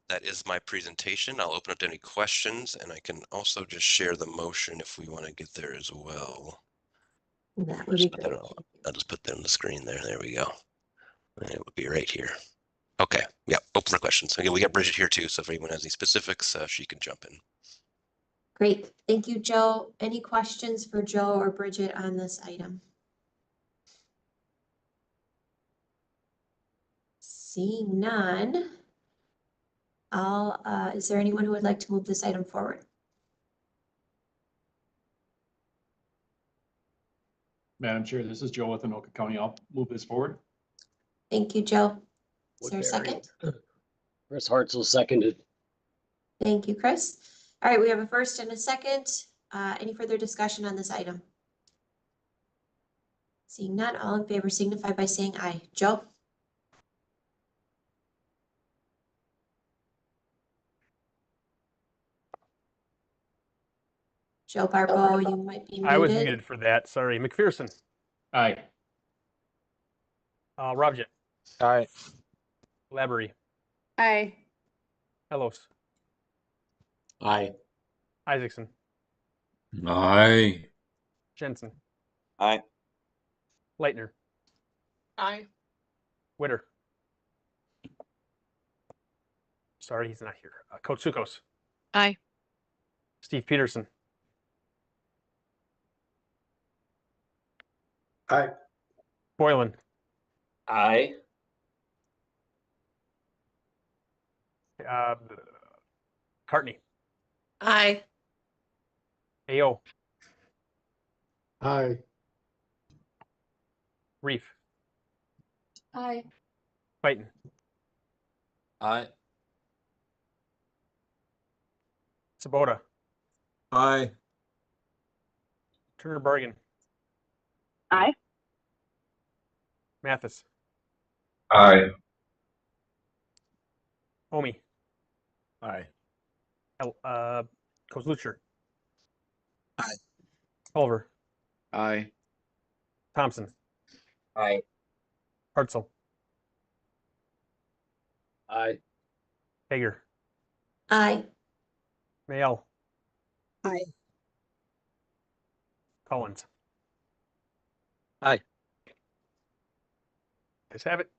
that is my presentation. I'll open up to any questions, and I can also just share the motion if we want to get there as well. That would be great. I'll just put that on the screen there. There we go. And it would be right here. Okay. Yeah. Open for questions. Again, we got Bridget here too. So if anyone has any specifics, she can jump in. Great. Thank you, Joe. Any questions for Joe or Bridget on this item? Seeing none, is there anyone who would like to move this item forward? Madam Chair, this is Joe with Anoka County. I'll move this forward. Thank you, Joe. Is there a second? Chris Hartzell seconded. Thank you, Chris. All right, we have a first and a second. Any further discussion on this item? Seeing none, all in favor signify by saying aye. Joe? Joe Barbo, you might be muted. I was muted for that. Sorry. McPherson. Aye. Robjet. Aye. Labrie. Aye. Hellos. Aye. Isaacson. Aye. Jensen. Aye. Leitner. Aye. Witter. Sorry, he's not here. Coach Sukos. Aye. Steve Peterson. Aye. Boylan. Aye. Cartney. Aye. Ao. Aye. Reef, Aye. Fighton, Aye. Sabota, Aye. Turner Bergen, Aye. Mathis, Aye. Omi, Aye. Kozlucher. Aye. Culver, Aye. Thompson, Aye. Hartzell, Aye. Hager, Aye. Mayel, Aye. Collins. Aye. Let's have it.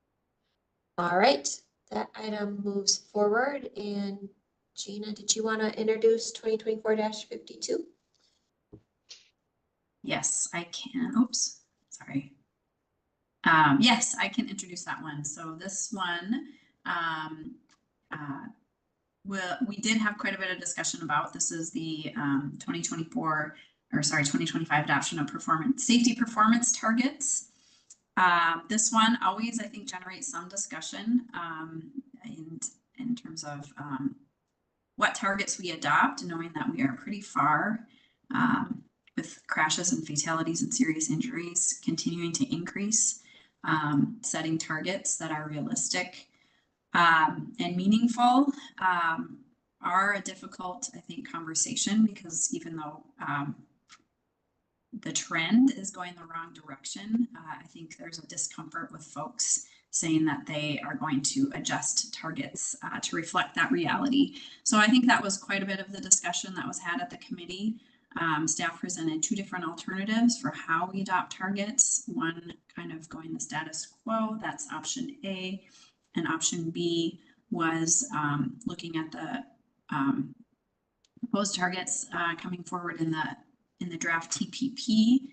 All right, that item moves forward. And Gina, did you want to introduce 2024-52? Yes, I can. Oops, sorry. Yes, I can introduce that one. So this one, we did have quite a bit of discussion about. This is the 2025 adoption of safety performance targets. This one always, I think, generates some discussion in terms of what targets we adopt, knowing that we are pretty far with crashes and fatalities and serious injuries continuing to increase, setting targets that are realistic and meaningful are a difficult, I think, conversation, because even though the trend is going the wrong direction, I think there's a discomfort with folks saying that they are going to adjust targets to reflect that reality. So I think that was quite a bit of the discussion that was had at the committee. Staff presented two different alternatives for how we adopt targets. One kind of going the status quo, that's option A, and option B was looking at the proposed targets coming forward in the draft TPP.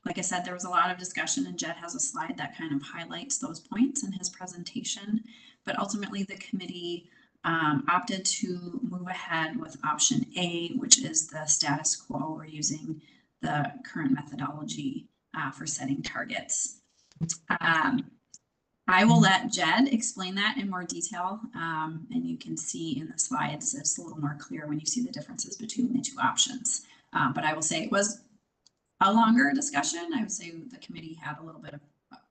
Like I said, there was a lot of discussion, and Jed has a slide that kind of highlights those points in his presentation. But ultimately, the committee opted to move ahead with option A, which is the status quo. We're using the current methodology for setting targets. I will let Jed explain that in more detail, and you can see in the slides, it's a little more clear when you see the differences between the two options. But I will say it was a longer discussion. I would say the committee had a little bit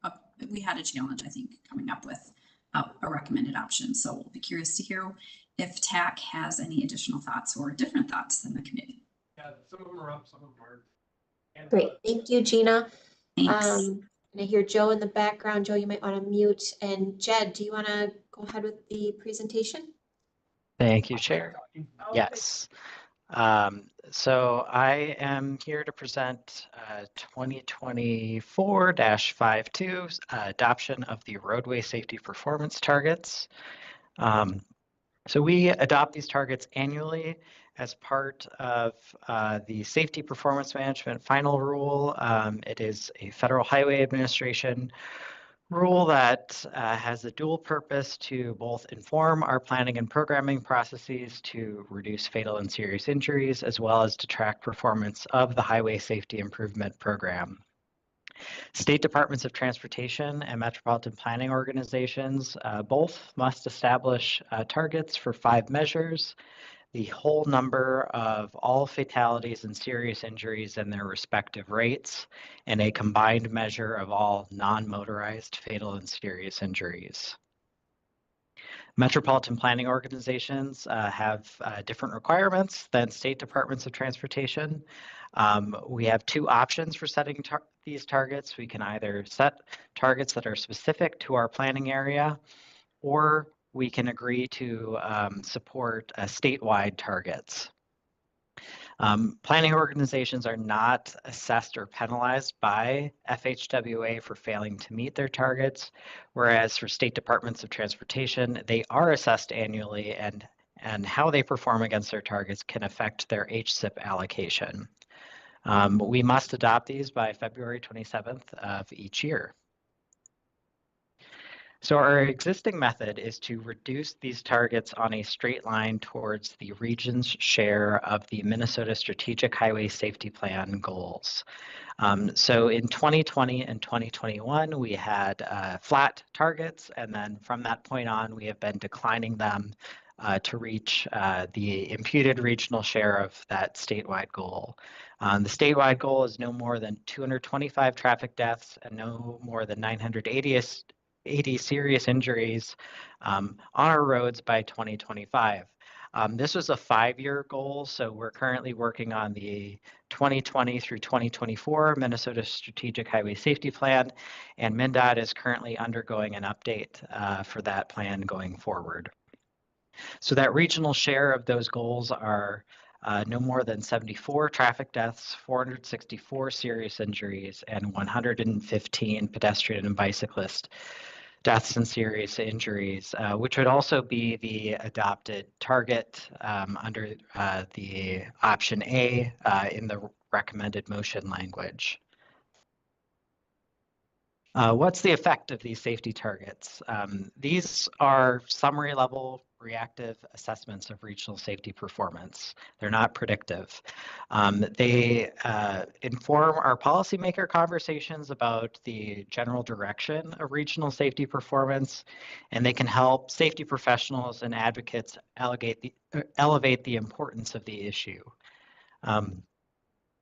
of, we had a challenge, I think, coming up with a recommended option. So we'll be curious to hear if TAC has any additional thoughts or different thoughts than the committee. Yeah, some of them are up, some of them aren't. Great, thank you, Gina. Thanks. And I hear Joe in the background. Joe, you might want to mute. And Jed, do you want to go ahead with the presentation? Thank you, Chair. Yes. So I am here to present 2024-52 adoption of the roadway safety performance targets. So we adopt these targets annually as part of the Safety Performance Management Final Rule. It is a Federal Highway Administration rule that has a dual purpose to both inform our planning and programming processes to reduce fatal and serious injuries, as well as to track performance of the Highway Safety Improvement Program. State Departments of Transportation and Metropolitan Planning Organizations both must establish targets for 5 measures: the whole number of all fatalities and serious injuries and their respective rates, and a combined measure of all non-motorized fatal and serious injuries. Metropolitan planning organizations have different requirements than state departments of transportation. We have 2 options for setting these targets. We can either set targets that are specific to our planning area, or we can agree to support statewide targets. Planning organizations are not assessed or penalized by FHWA for failing to meet their targets, whereas for state departments of transportation, they are assessed annually, and how they perform against their targets can affect their HSIP allocation. We must adopt these by February 27th of each year. So our existing method is to reduce these targets on a straight line towards the region's share of the Minnesota Strategic Highway Safety Plan goals. So in 2020 and 2021, we had flat targets, and then from that point on, we have been declining them to reach the imputed regional share of that statewide goal. The statewide goal is no more than 225 traffic deaths and no more than 980 serious injuries on our roads by 2025. This was a 5-year goal, so we're currently working on the 2020 through 2024 Minnesota Strategic Highway Safety Plan, and MnDOT is currently undergoing an update for that plan going forward. So that regional share of those goals are no more than 74 traffic deaths, 464 serious injuries, and 115 pedestrian and bicyclist deaths and serious injuries, which would also be the adopted target under the option A in the recommended motion language. What's the effect of these safety targets? These are summary level reactive assessments of regional safety performance. They're not predictive. They inform our policymaker conversations about the general direction of regional safety performance, and they can help safety professionals and advocates elevate the importance of the issue.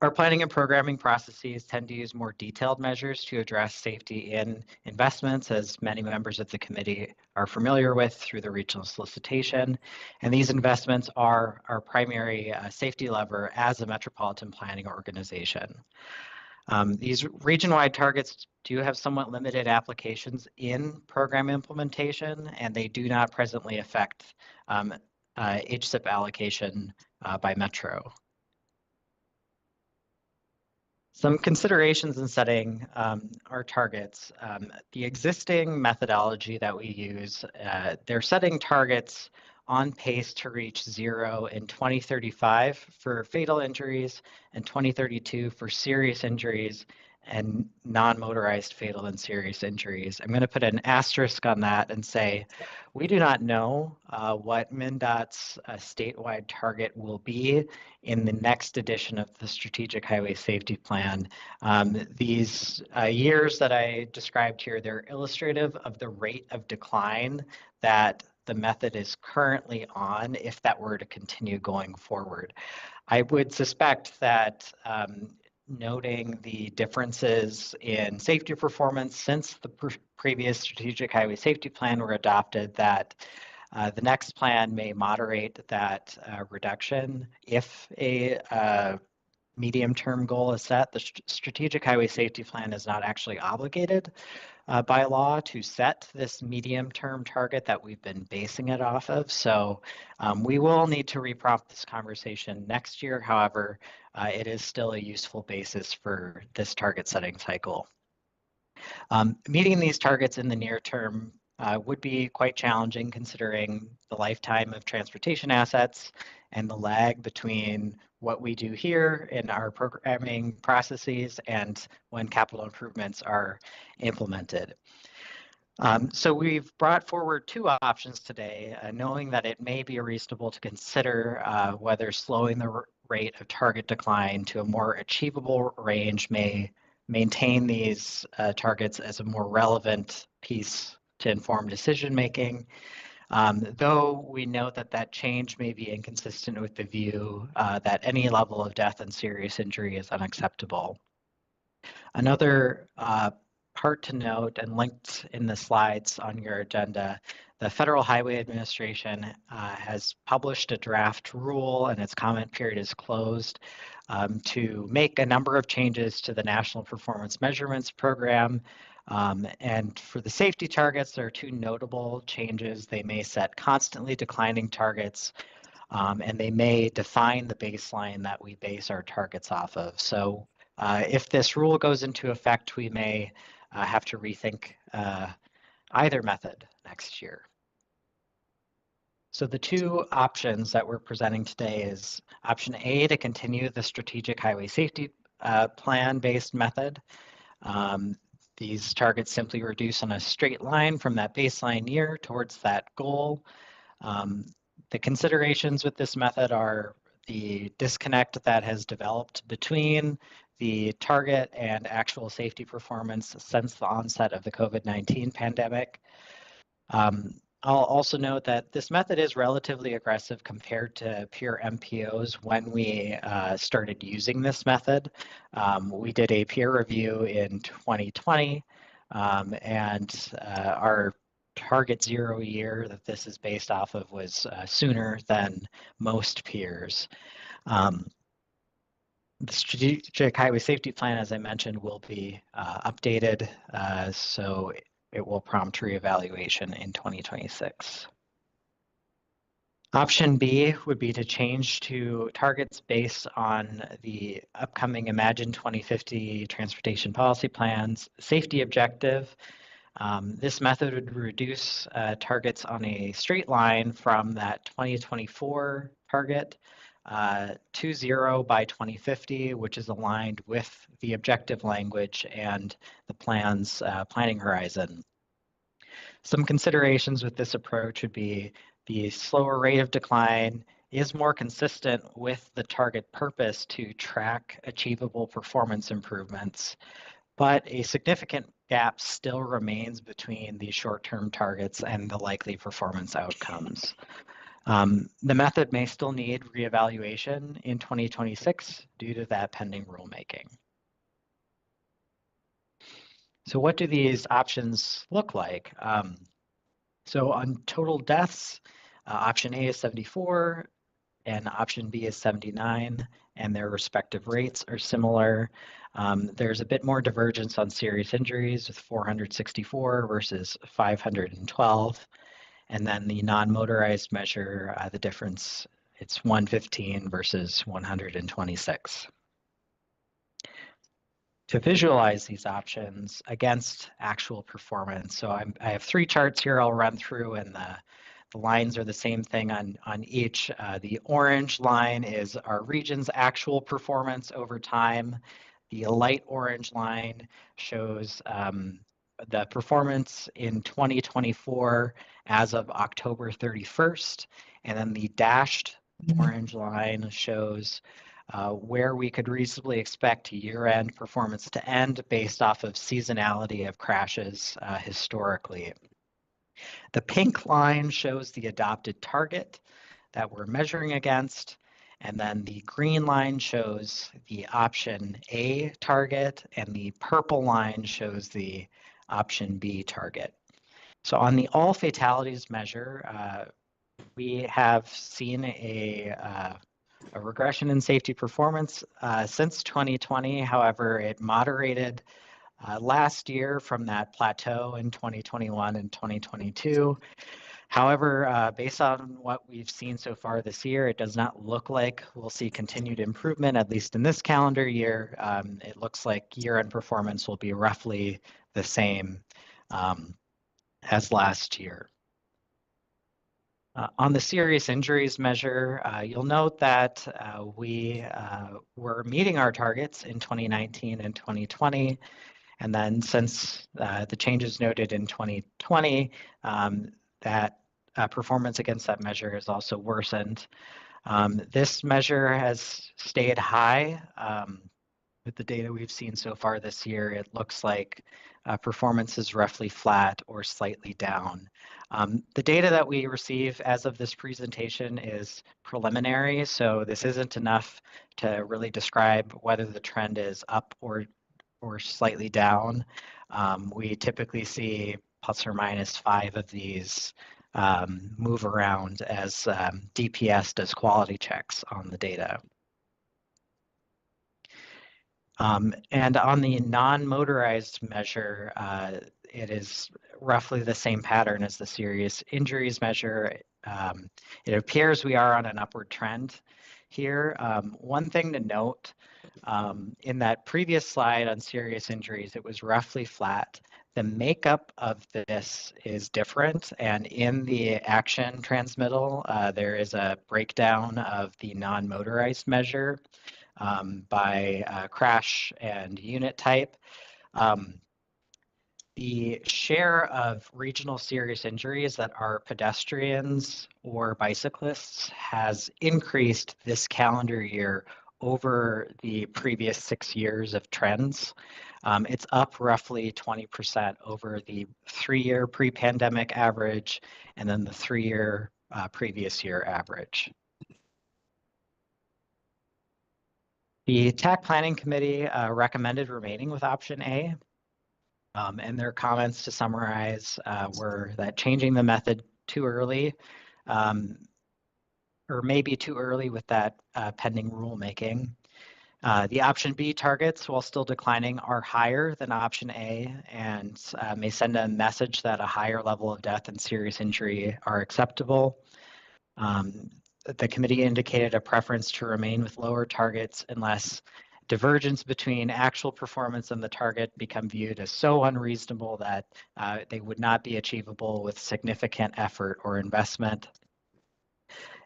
Our planning and programming processes tend to use more detailed measures to address safety in investments, as many members of the committee are familiar with through the regional solicitation. And these investments are our primary safety lever as a metropolitan planning organization. These region-wide targets do have somewhat limited applications in program implementation, and they do not presently affect HSIP allocation by Metro. Some considerations in setting our targets. The existing methodology that we use, they're setting targets on pace to reach 0 in 2035 for fatal injuries and 2032 for serious injuries and non-motorized fatal and serious injuries. I'm going to put an asterisk on that and say we do not know what MnDOT's statewide target will be in the next edition of the Strategic Highway Safety Plan. These years that I described here, they're illustrative of the rate of decline that the method is currently on if that were to continue going forward. I would suspect that noting the differences in safety performance since the previous Strategic Highway Safety Plan were adopted, that the next plan may moderate that reduction if a medium-term goal is set. The Strategic Highway Safety Plan is not actually obligated by law to set this medium-term target that we've been basing it off of. So we will need to reprompt this conversation next year. However, it is still a useful basis for this target setting cycle. Meeting these targets in the near term would be quite challenging considering the lifetime of transportation assets and the lag between what we do here in our programming processes and when capital improvements are implemented. So we've brought forward 2 options today, knowing that it may be reasonable to consider whether slowing the rate of target decline to a more achievable range may maintain these targets as a more relevant piece to inform decision making. Though we note that that change may be inconsistent with the view that any level of death and serious injury is unacceptable. Another part to note and linked in the slides on your agenda, the Federal Highway Administration has published a draft rule and its comment period is closed to make a number of changes to the National Performance Measurements Program. And for the safety targets, there are 2 notable changes. They may set constantly declining targets, and they may define the baseline that we base our targets off of. So if this rule goes into effect, we may have to rethink either method next year. So the 2 options that we're presenting today is option A, to continue the Strategic Highway Safety Plan-based method. These targets simply reduce on a straight line from that baseline year towards that goal. The considerations with this method are the disconnect that has developed between the target and actual safety performance since the onset of the COVID-19 pandemic. I'll also note that this method is relatively aggressive compared to pure MPOs when we started using this method. We did a peer review in 2020, and our target 0 year that this is based off of was sooner than most peers. The strategic highway safety plan, as I mentioned, will be updated, so it will prompt reevaluation in 2026. Option B would be to change to targets based on the upcoming Imagine 2050 Transportation Policy Plan's safety objective. This method would reduce targets on a straight line from that 2024 target to 0 by 2050, which is aligned with the objective language and the plan's planning horizon. Some considerations with this approach would be the slower rate of decline is more consistent with the target purpose to track achievable performance improvements, but a significant gap still remains between the short-term targets and the likely performance outcomes. The method may still need reevaluation in 2026 due to that pending rulemaking. So what do these options look like? So on total deaths, option A is 74 and option B is 79, and their respective rates are similar. There's a bit more divergence on serious injuries with 464 versus 512. And then the non-motorized measure, the difference, it's 115 versus 126. To visualize these options against actual performance, so I have 3 charts here I'll run through, and the lines are the same thing on each. The orange line is our region's actual performance over time. The light orange line shows the performance in 2024 as of October 31st, and then the dashed orange line shows where we could reasonably expect year-end performance to end based off of seasonality of crashes historically. The pink line shows the adopted target that we're measuring against, and then the green line shows the option A target, and the purple line shows the option B target. So on the all fatalities measure, we have seen a regression in safety performance since 2020. However, it moderated last year from that plateau in 2021 and 2022. However, based on what we've seen so far this year, it does not look like we'll see continued improvement, at least in this calendar year. It looks like year-end performance will be roughly the same as last year. On the serious injuries measure, you'll note that we were meeting our targets in 2019 and 2020. And then since the changes noted in 2020, that performance against that measure has also worsened. This measure has stayed high. With the data we've seen so far this year, it looks like performance is roughly flat or slightly down. The data that we receive as of this presentation is preliminary, so this isn't enough to really describe whether the trend is up or slightly down. We typically see plus or minus 5 of these move around as DPS does quality checks on the data. And on the non-motorized measure, it is roughly the same pattern as the serious injuries measure. It appears we are on an upward trend here. One thing to note, in that previous slide on serious injuries, it was roughly flat. The makeup of this is different, and in the action transmittal, there is a breakdown of the non-motorized measure by crash and unit type. The share of regional serious injuries that are pedestrians or bicyclists has increased this calendar year over the previous 6 years of trends. It's up roughly 20% over the 3-year pre-pandemic average and then the 3-year previous year average. The TAC Planning Committee recommended remaining with option A. And their comments to summarize were that changing the method too early or maybe too early with that pending rulemaking. The option B targets, while still declining, are higher than option A and may send a message that a higher level of death and serious injury are acceptable. The committee indicated a preference to remain with lower targets unless divergence between actual performance and the target become viewed as so unreasonable that they would not be achievable with significant effort or investment.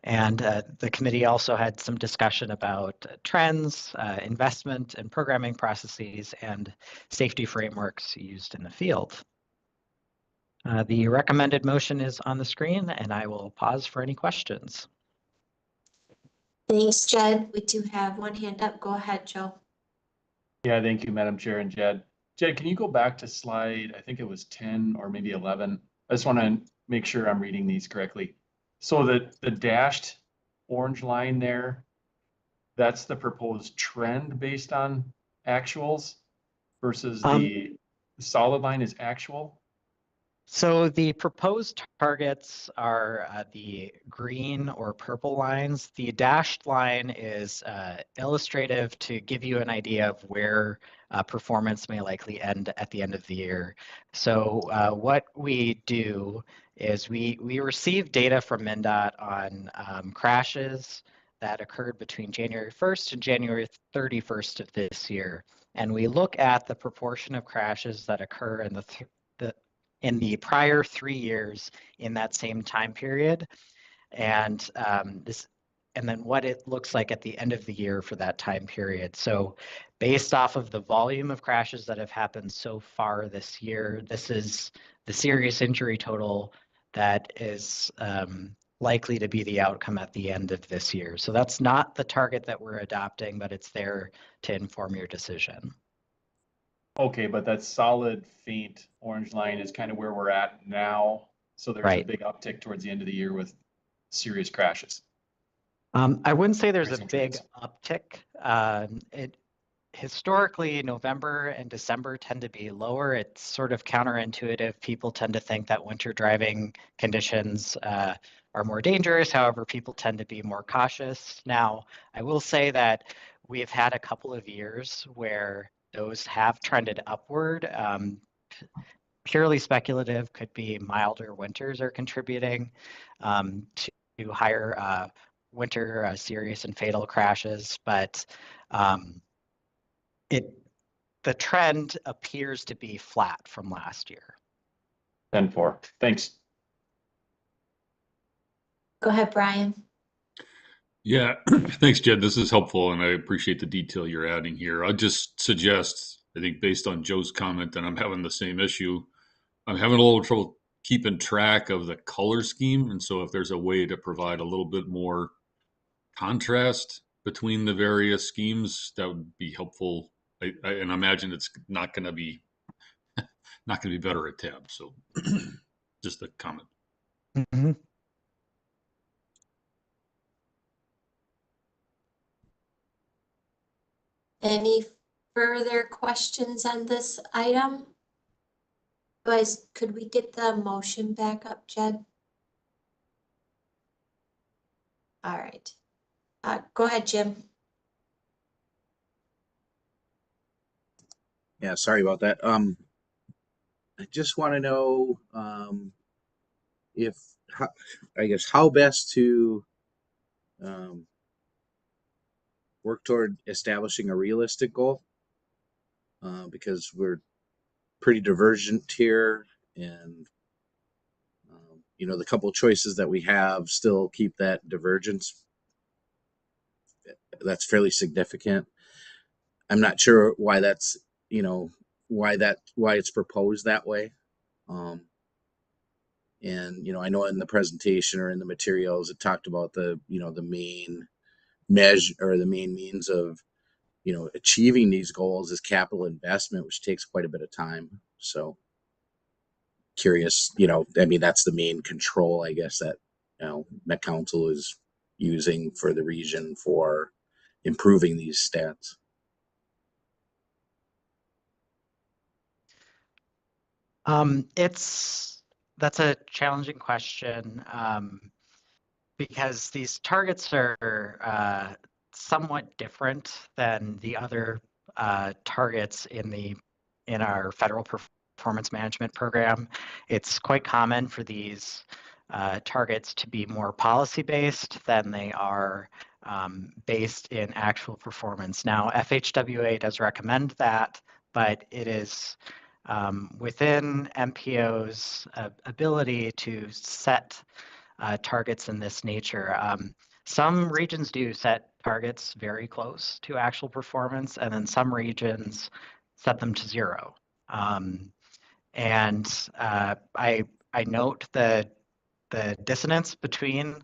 And the committee also had some discussion about trends, investment and programming processes, and safety frameworks used in the field. The recommended motion is on the screen, and I will pause for any questions. Thanks, Jed. We do have one hand up. Go ahead, Joe. Yeah, thank you, Madam Chair and Jed. Jed, can you go back to slide, I think it was 10 or maybe 11? I just want to make sure I'm reading these correctly. So the dashed orange line there, that's the proposed trend based on actuals versus the solid line is actual? So the proposed targets are the green or purple lines. The dashed line is illustrative to give you an idea of where performance may likely end at the end of the year. So what we do is we receive data from MnDOT on crashes that occurred between January 1st and January 31st of this year. And we look at the proportion of crashes that occur in the prior 3 years in that same time period, and then what it looks like at the end of the year for that time period. So based off of the volume of crashes that have happened so far this year, this is the serious injury total that is likely to be the outcome at the end of this year. So that's not the target that we're adopting, but it's there to inform your decision. Okay, but that solid faint orange line is kind of where we're at now. So there's a big uptick towards the end of the year with serious crashes. I wouldn't say there's a big uptick. Historically, November and December tend to be lower. It's sort of counterintuitive. People tend to think that winter driving conditions are more dangerous. However, people tend to be more cautious. Now, I will say that we've had a couple of years where those have trended upward. Purely speculative, could be milder winters are contributing to higher winter serious and fatal crashes, but the trend appears to be flat from last year. 10-4. Thanks. Go ahead, Brian. Yeah, thanks, Jed. This is helpful, and I appreciate the detail you're adding here. I'll just suggest, I think based on Joe's comment, and I'm having the same issue, I'm having a little trouble keeping track of the color scheme. And so if there's a way to provide a little bit more contrast between the various schemes, that would be helpful. And I imagine it's not going to be better at tab. So just a comment. Mm-hmm. Any further questions on this item? Guys, could we get the motion back up, Jed? All right. Go ahead, Jim. Yeah, sorry about that. I just want to know how best to work toward establishing a realistic goal, because we're pretty divergent here, and the couple choices that we have still keep that divergence. That's fairly significant. I'm not sure why that's why it's proposed that way. And, I know in the presentation or in the materials, it talked about the main measure or the main means of, achieving these goals is capital investment, which takes quite a bit of time. So curious, that's the main control, I guess, that, Met Council is using for the region for improving these stats. That's a challenging question because these targets are somewhat different than the other targets in our federal performance management program. It's quite common for these targets to be more policy-based than they are based in actual performance. Now, FHWA does recommend that, but it is within MPO's ability to set targets in this nature. Some regions do set targets very close to actual performance, and then some regions set them to 0. And I note the dissonance between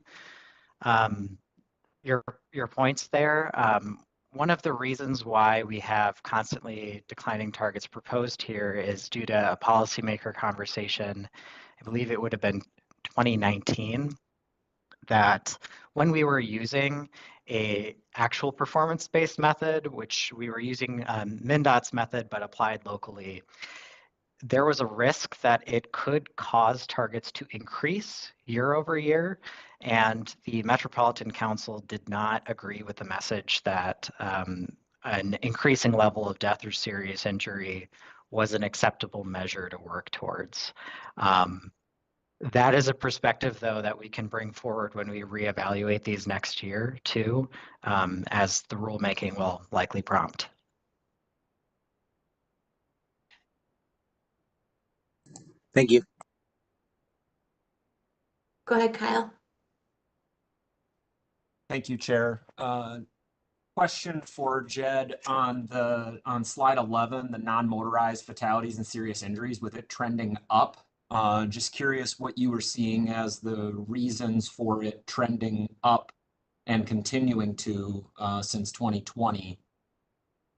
your points there. One of the reasons why we have constantly declining targets proposed here is due to a policymaker conversation. I believe it would have been 2019 that when we were using a actual performance-based method, which we were using MnDOT's method but applied locally, there was a risk that it could cause targets to increase year over year, and the Metropolitan Council did not agree with the message that an increasing level of death or serious injury was an acceptable measure to work towards. That is a perspective, though, that we can bring forward when we reevaluate these next year, too, as the rulemaking will likely prompt. Thank you. Go ahead, Kyle. Thank you, Chair. Question for Jed on slide 11, the non-motorized fatalities and serious injuries, with it trending up. Just curious what you were seeing as the reasons for it trending up and continuing to since 2020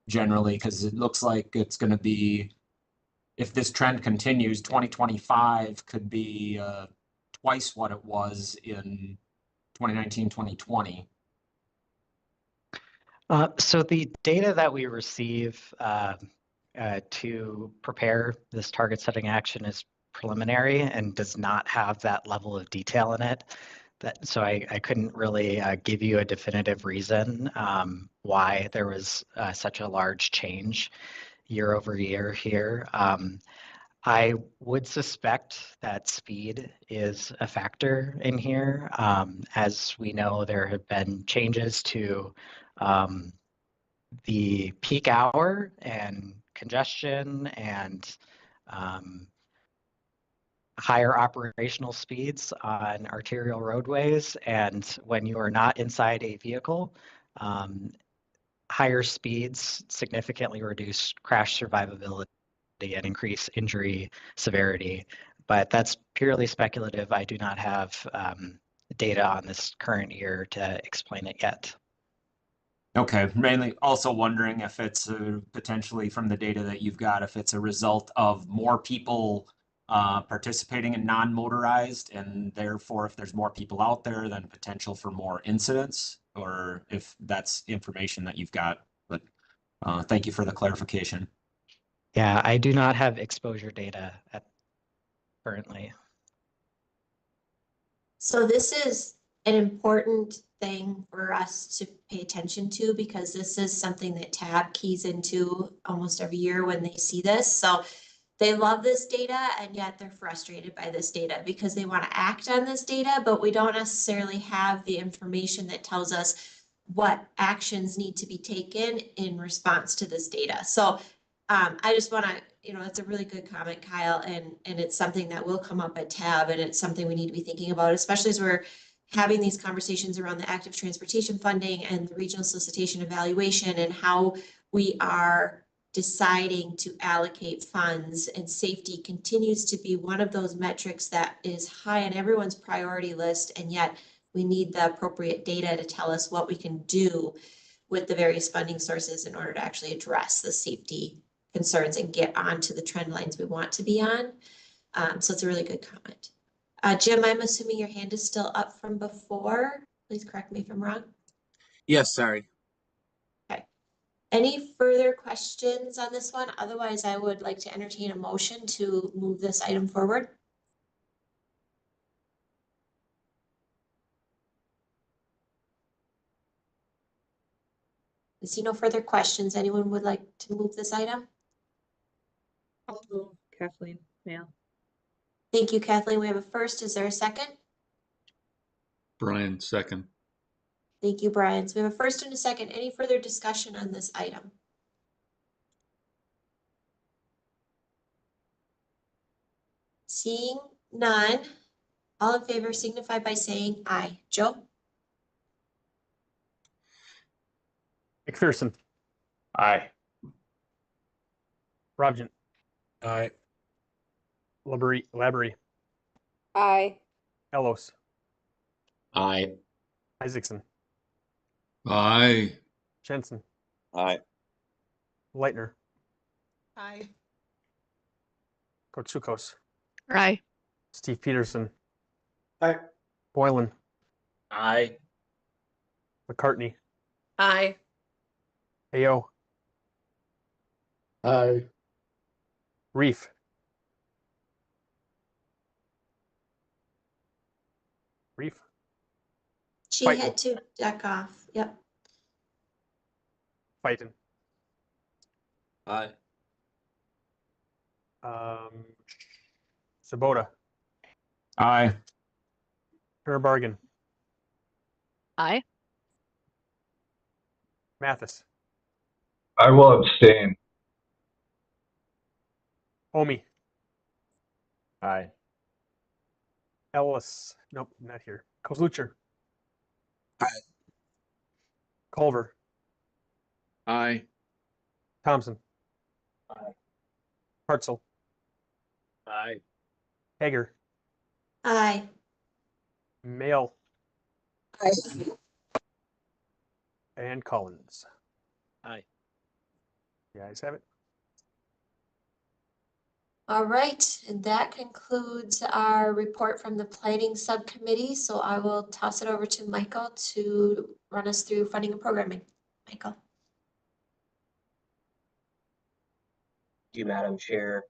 generally, because it looks like it's going to be, if this trend continues, 2025 could be twice what it was in 2019, 2020. So the data that we receive to prepare this target setting action is preliminary and does not have that level of detail in it. So I couldn't really give you a definitive reason why there was such a large change year over year here. I would suspect that speed is a factor in here. As we know, there have been changes to the peak hour and congestion and higher operational speeds on arterial roadways. And when you are not inside a vehicle, higher speeds significantly reduce crash survivability and increase injury severity. But that's purely speculative. I do not have data on this current year to explain it yet. Okay, mainly also wondering if it's potentially from the data that you've got, if it's a result of more people participating in non-motorized, and therefore if there's more people out there, then potential for more incidents, or if that's information that you've got. But thank you for the clarification. Yeah, I do not have exposure data currently. So this is an important thing for us to pay attention to, because this is something that TAB keys into almost every year when they see this. So they love this data, and yet they're frustrated by this data because they want to act on this data, but we don't necessarily have the information that tells us what actions need to be taken in response to this data. So I just want to, it's a really good comment, Kyle, and it's something that will come up at TAB, and it's something we need to be thinking about, especially as we're having these conversations around the active transportation funding and the regional solicitation evaluation, and how we are deciding to allocate funds, and safety continues to be one of those metrics that is high on everyone's priority list, and yet we need the appropriate data to tell us what we can do with the various funding sources in order to actually address the safety concerns and get onto the trend lines we want to be on. So it's a really good comment. Jim, I'm assuming your hand is still up from before. Please correct me if I'm wrong. Yes, sorry. Okay. Any further questions on this one? Otherwise, I would like to entertain a motion to move this item forward. I see no further questions. Anyone would like to move this item? Kathleen, yeah. Thank you, Kathleen. We have a first. Is there a second? Brian, second. Thank you, Brian. So we have a first and a second. Any further discussion on this item? Seeing none, all in favor signify by saying aye. Joe? McPherson. Aye. Robjan. Aye. Labrie. Aye. Ellos. Aye. Isaacson. Aye. Jensen. Aye. Leitner. Aye. Kotsukos. Aye. Steve Peterson. Aye. Boylan. Aye. McCartney. Aye. Ayo. Aye. Reef. Reef. She Fighting. had to duck off. Yep. Fighting. Aye. Sabota. Aye. Bargain. Aye. Mathis. I will abstain. Omi. Aye. Ellis. Nope, not here. Kozlucher. Aye. Culver. Aye. Thompson. Aye. Hartzell. Aye. Hager. Aye. Mail. Aye. And Collins. Aye. The ayes have it. All right, and that concludes our report from the planning subcommittee. So I will toss it over to Michael to run us through funding and programming. Michael. Thank you, Madam Chair.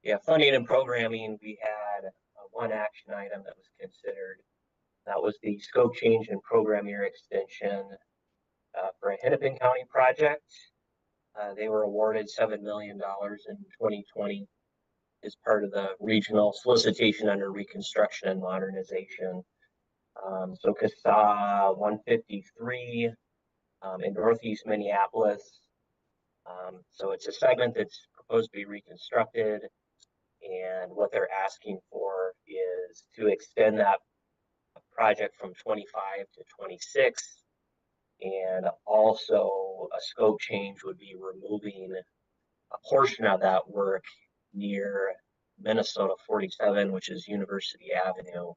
Yeah, funding and programming, we had one action item that was considered. That was the scope change and program year extension for a Hennepin County project. They were awarded $7 million in 2020 as part of the regional solicitation under reconstruction and modernization. So CASA 153 in Northeast Minneapolis. So it's a segment that's proposed to be reconstructed, and what they're asking for is to extend that project from 25 to 26, and also a scope change would be removing a portion of that work near Minnesota 47, which is University Avenue,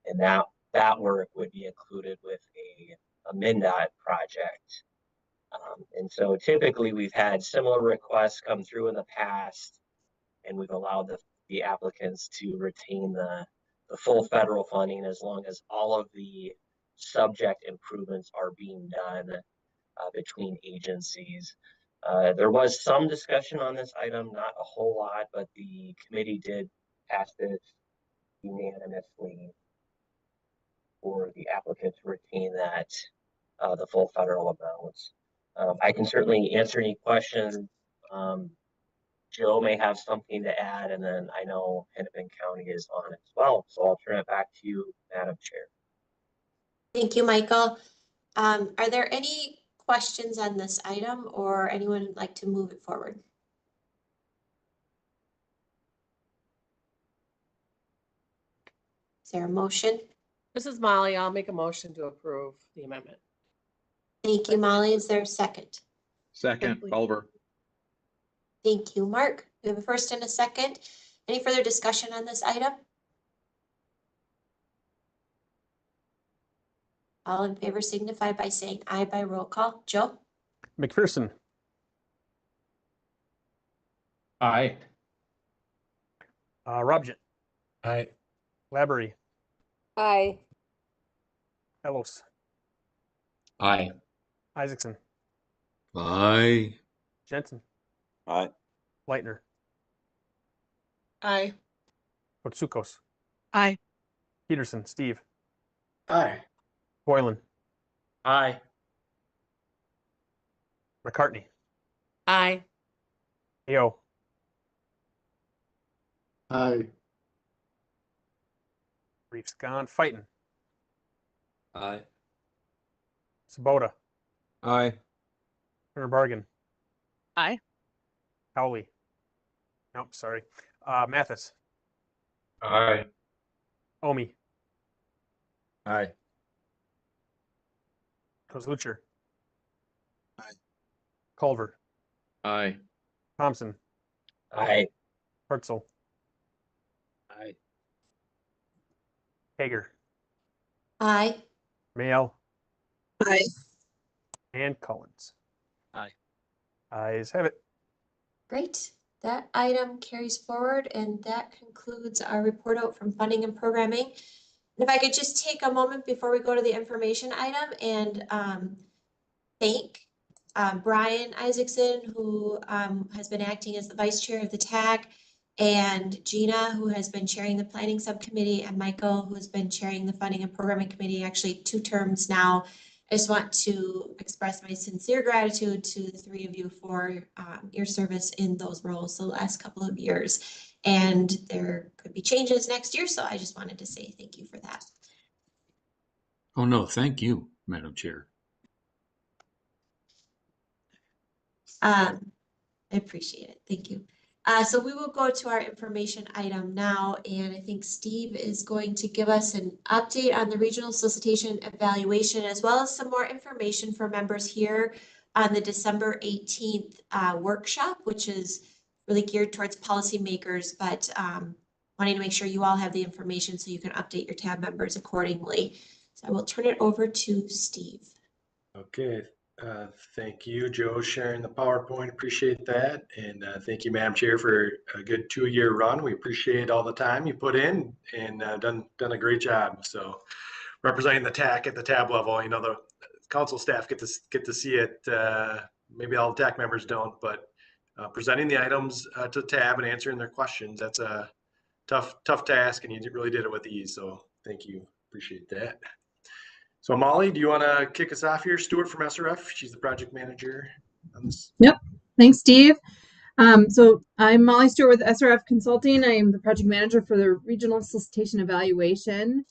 and that work would be included with a MnDOT project. And so typically we've had similar requests come through in the past, and we've allowed the applicants to retain the full federal funding as long as all of the subject improvements are being done between agencies. There was some discussion on this item, not a whole lot, but the committee did pass this unanimously for the applicant to retain that the full federal amounts. I can certainly answer any questions. Joe may have something to add, and then I know Hennepin County is on it as well. So I'll turn it back to you, Madam Chair. Thank you, Michael. Are there any questions on this item, or anyone would like to move it forward? Is there a motion? This is Molly. I'll make a motion to approve the amendment. Thank you, Molly. Is there a second? Second, Culver. Thank you, Mark. We have a first and a second. Any further discussion on this item? All in favor signify by saying aye by roll call. Joe? McPherson, Aye. Robjet, Aye. Labrie, Aye. Ellos, Aye. Isaacson, Aye. Jensen, Aye. Leitner, Aye. Otsukos, Aye. Peterson, Steve, Aye. Boylan, Aye. McCartney, Aye. Yo, Aye. Reef's gone fighting, Aye. Sabota, Aye. Bargain, Aye. Howley, nope, sorry, Mathis, Aye. Omi, Aye. Kozlucher, Aye. Culver, Aye. Thompson, Aye. Hartzell, Aye. Hager, Aye. Mayel, Aye. and Collins. Aye. Ayes have it. Great. That item carries forward, and that concludes our report out from funding and programming. And if I could just take a moment before we go to the information item and thank Brian Isaacson, who has been acting as the vice chair of the TAG, and Gina, who has been chairing the planning subcommittee, and Michael, who has been chairing the funding and programming committee, actually 2 terms now. I just want to express my sincere gratitude to the 3 of you for your service in those roles the last couple of years. And there could be changes next year, so I just wanted to say thank you for that. Oh, no, thank you, Madam Chair. I appreciate it. Thank you. So we will go to our information item now, and I think Steve is going to give us an update on the regional solicitation evaluation, as well as some more information for members here on the December 18th workshop, which is really geared towards policymakers, but wanting to make sure you all have the information so you can update your tab members accordingly. So I will turn it over to Steve. Okay. Thank you, Joe, sharing the PowerPoint. Appreciate that. And thank you, Madam Chair, for a good 2-year run. We appreciate all the time you put in and done a great job. So representing the TAC at the tab level, you know, the council staff get to see it. Maybe all the TAC members don't, but presenting the items to tab and answering their questions, that's a tough task, and you really did it with ease. So thank you. Appreciate that. So Molly, do you want to kick us off here? Stuart from SRF, she's the project manager on this. Yep. Thanks, Steve. So I'm Molly Stewart with SRF Consulting. I am the project manager for the regional solicitation evaluation.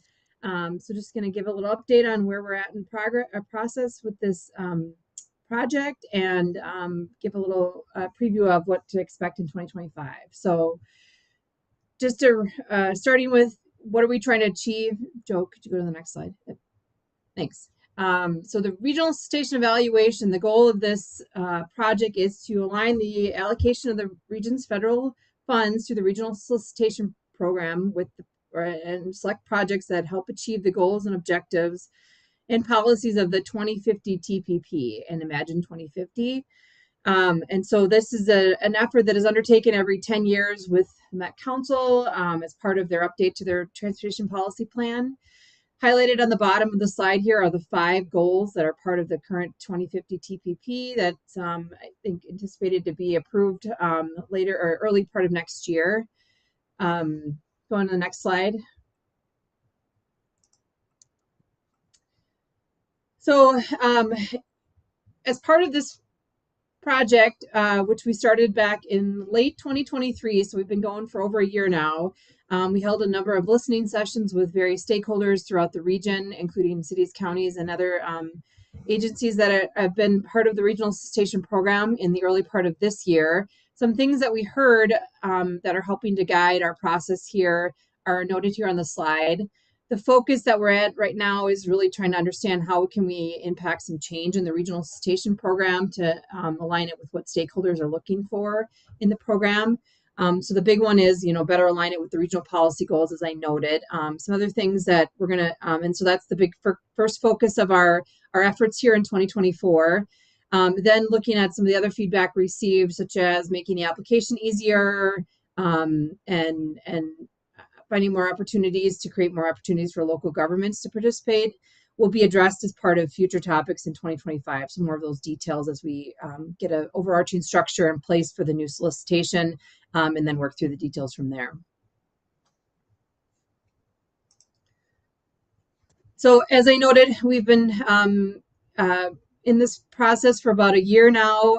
So just going to give a little update on where we're at in process with this project, and give a little preview of what to expect in 2025. So just to, starting with what are we trying to achieve? Joe, could you go to the next slide? Thanks. So the regional solicitation evaluation, the goal of this project is to align the allocation of the region's federal funds to the regional solicitation program with and select projects that help achieve the goals and objectives and policies of the 2050 TPP and Imagine 2050. And so this is an effort that is undertaken every 10 years with Met Council as part of their update to their transportation policy plan. Highlighted on the bottom of the slide here are the 5 goals that are part of the current 2050 TPP that's I think anticipated to be approved later or early part of next year. Going to the next slide. So as part of this project, which we started back in late 2023, so we've been going for over a year now. We held a number of listening sessions with various stakeholders throughout the region, including cities, counties, and other agencies that have been part of the regional solicitation program in the early part of this year. Some things that we heard that are helping to guide our process here are noted here on the slide. the focus that we're at right now is really trying to understand how can we impact some change in the regional solicitation program to align it with what stakeholders are looking for in the program. So the big one is, better align it with the regional policy goals, as I noted. Some other things that we're going to, and so that's the big first focus of our efforts here in 2024. Then looking at some of the other feedback received, such as making the application easier and finding more opportunities to create more opportunities for local governments to participate, will be addressed as part of future topics in 2025. So more of those details as we get an overarching structure in place for the new solicitation, and then work through the details from there. So as I noted, we've been in this process for about a year now,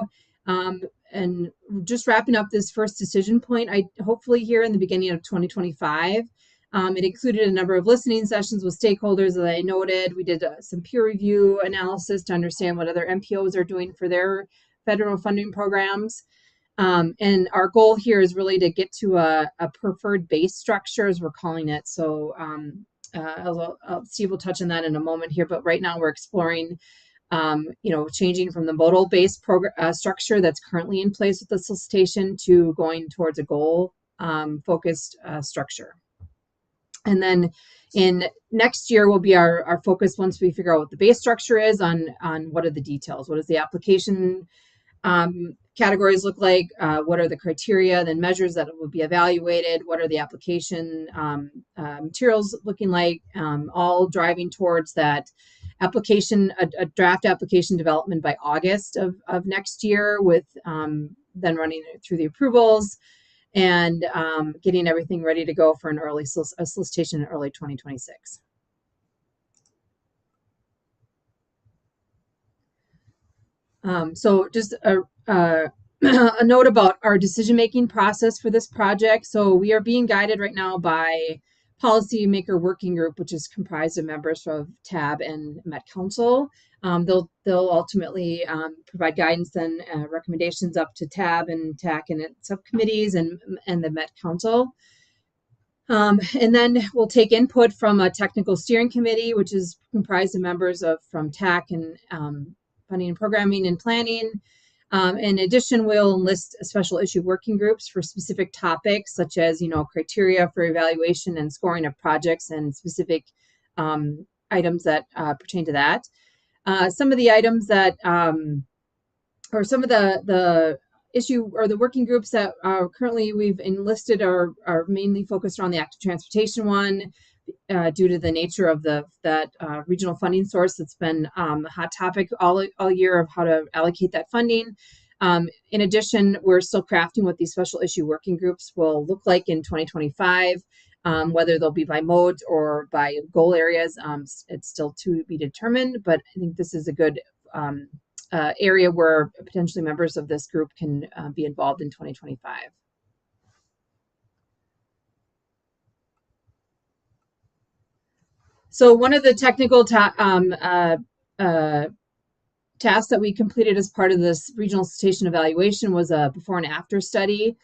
and just wrapping up this first decision point, hopefully here in the beginning of 2025. It included a number of listening sessions with stakeholders, as I noted. We did some peer review analysis to understand what other MPOs are doing for their federal funding programs. And our goal here is really to get to a preferred base structure, as we're calling it. So Steve will touch on that in a moment here, but right now we're exploring changing from the modal-based structure that's currently in place with the solicitation to going towards a goal-focused structure. And then in next year will be our focus, once we figure out what the base structure is, on what are the details. What does the application categories look like? What are the criteria, then measures that will be evaluated? What are the application materials looking like? All driving towards that application, a draft application development by August of next year, with then running through the approvals and getting everything ready to go for an early solicitation in early 2026. So just a note about our decision-making process for this project. So we are being guided right now by Policymaker Working Group, which is comprised of members of TAB and Met Council. They'll ultimately provide guidance and recommendations up to TAB and TAC and its subcommittees and the Met Council. And then we'll take input from a technical steering committee, which is comprised of members from TAC and funding and programming and planning. In addition, we'll enlist special issue working groups for specific topics, such as, criteria for evaluation and scoring of projects and specific items that pertain to that. Some of the items that, or some of the issue or the working groups that currently we've enlisted are mainly focused on the active transportation one, due to the nature of that regional funding source that's been a hot topic all year of how to allocate that funding. In addition, we're still crafting what these special issue working groups will look like in 2025, whether they'll be by modes or by goal areas. It's still to be determined, but I think this is a good area where potentially members of this group can be involved in 2025. So one of the technical tasks that we completed as part of this regional solicitation evaluation was a before and after study.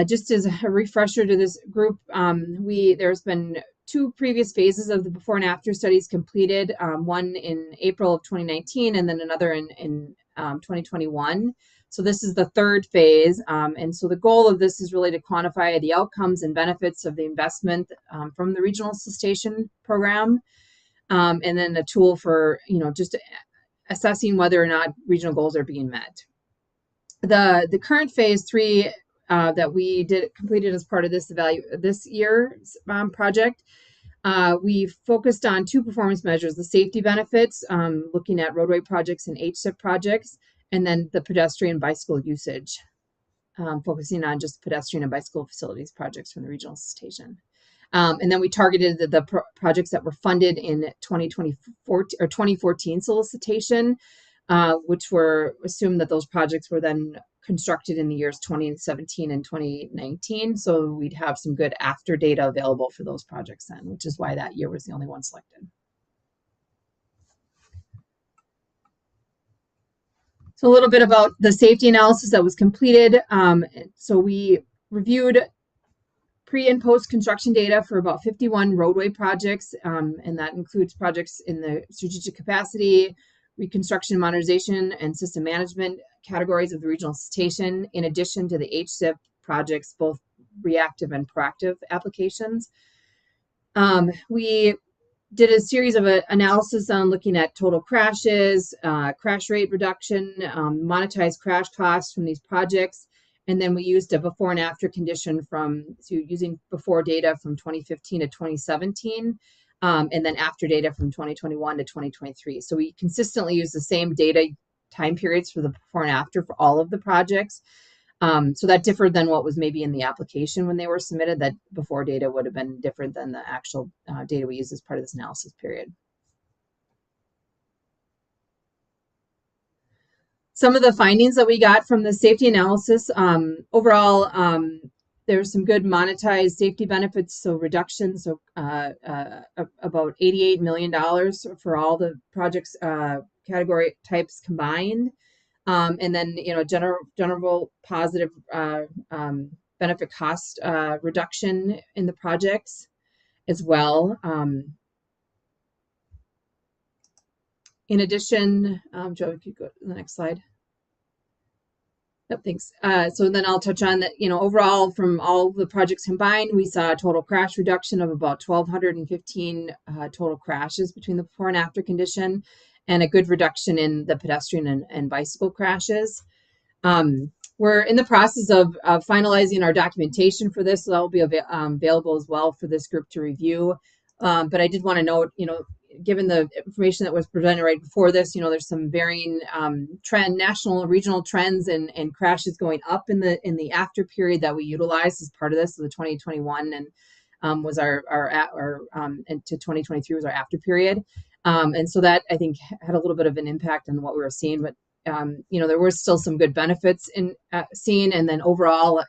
Just as a refresher to this group, there's been 2 previous phases of the before and after studies completed, one in April of 2019 and then another in 2021. So this is the 3rd phase. And so the goal of this is really to quantify the outcomes and benefits of the investment from the regional solicitation program. And then a tool for, just assessing whether or not regional goals are being met. The current phase 3 that we completed as part of this year's project, we focused on 2 performance measures: the safety benefits, looking at roadway projects and HSIP projects, and then the pedestrian bicycle usage, focusing on just pedestrian and bicycle facilities projects from the regional solicitation. And then we targeted the projects that were funded in 2014 solicitation, which were assumed that those projects were then constructed in the years 2017 and 2019. So we'd have some good after data available for those projects then, which is why that year was the only one selected. So a little bit about the safety analysis that was completed. So we reviewed pre and post construction data for about 51 roadway projects, and that includes projects in the strategic capacity, reconstruction, modernization, and system management categories of the regional station, in addition to the HSIP projects, both reactive and proactive applications. We did a series of analysis on looking at total crashes, crash rate reduction, monetized crash costs from these projects. And then we used a before and after condition using before data from 2015 to 2017, and then after data from 2021 to 2023. So we consistently use the same data time periods for the before and after for all of the projects. So that differed than what was maybe in the application when they were submitted. That before data would have been different than the actual data we use as part of this analysis period. Some of the findings that we got from the safety analysis, overall, there were some good monetized safety benefits, so reductions, so about $88 million for all the projects category types combined. And then, general positive benefit cost reduction in the projects as well. In addition, Joe, if you go to the next slide. Yep, thanks. So then I'll touch on that, overall from all the projects combined, we saw a total crash reduction of about 1,215 total crashes between the before and after condition, and a good reduction in the pedestrian and bicycle crashes. We're in the process of finalizing our documentation for this, so that will be available as well for this group to review. But I did want to note, given the information that was presented right before this, there's some varying national and regional trends and crashes going up in the after period that we utilized as part of this. So the 2021 and was our and to 2023 was our after period. And so that I think had a little bit of an impact on what we were seeing, but there were still some good benefits in seeing. And then overall,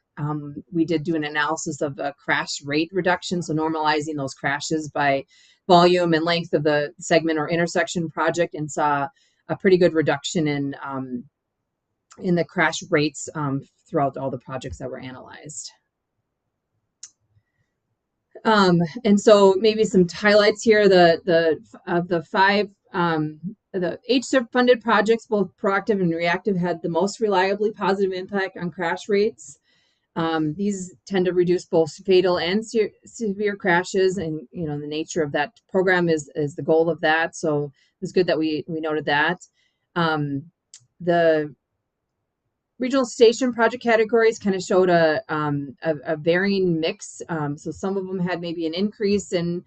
we did do an analysis of a crash rate reduction, so normalizing those crashes by volume and length of the segment or intersection project, and saw a pretty good reduction in the crash rates throughout all the projects that were analyzed. And so maybe some highlights here, the five the HSIP funded projects, both proactive and reactive, had the most reliably positive impact on crash rates. These tend to reduce both fatal and severe crashes, and the nature of that program is the goal of that. So it's good that we noted that. The regional station project categories kind of showed a varying mix. So some of them had maybe an increase in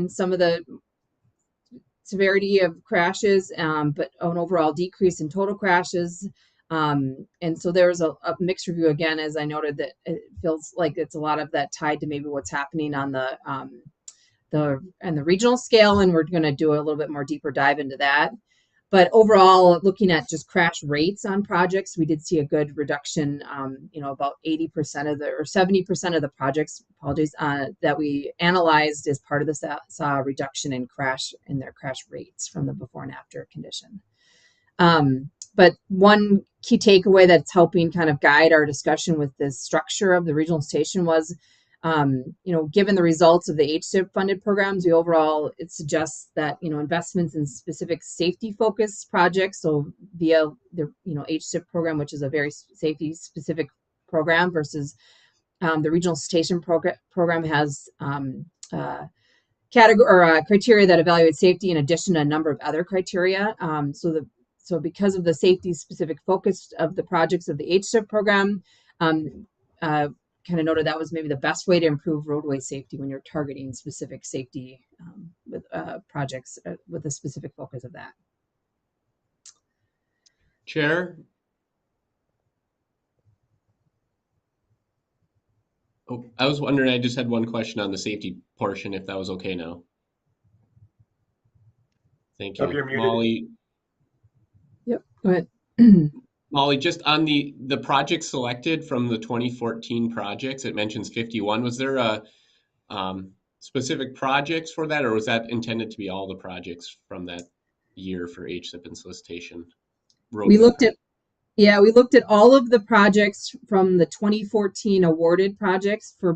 some of the severity of crashes, but an overall decrease in total crashes. And so there's a mixed review again, as I noted, that it feels like it's a lot of that tied to maybe what's happening on the regional scale, and we're going to do a little bit more deeper dive into that. But overall, looking at just crash rates on projects, we did see a good reduction. About 80% or 70% of the projects, that we analyzed as part of this saw a reduction in their crash rates from the before and after condition. But one key takeaway that's helping kind of guide our discussion with this structure of the regional station was, given the results of the HSIP funded programs, it suggests that, investments in specific safety focused projects, so via the, HSIP program, which is a very safety specific program, versus the regional station program has criteria that evaluate safety in addition to a number of other criteria. So because of the safety specific focus of the projects of the HSIP program, kind of noted that was maybe the best way to improve roadway safety when you're targeting specific safety with projects with a specific focus of that. Chair? Oh, I was wondering, I just had one question on the safety portion, if that was okay now. Thank you. You're muted. Molly. Yep, go ahead. Molly, just on the project selected from the 2014 projects, it mentions 51. Was there a specific projects for that, or was that intended to be all the projects from that year for HSIP and solicitation? We looked at Yeah, we looked at all of the projects from the 2014 awarded projects for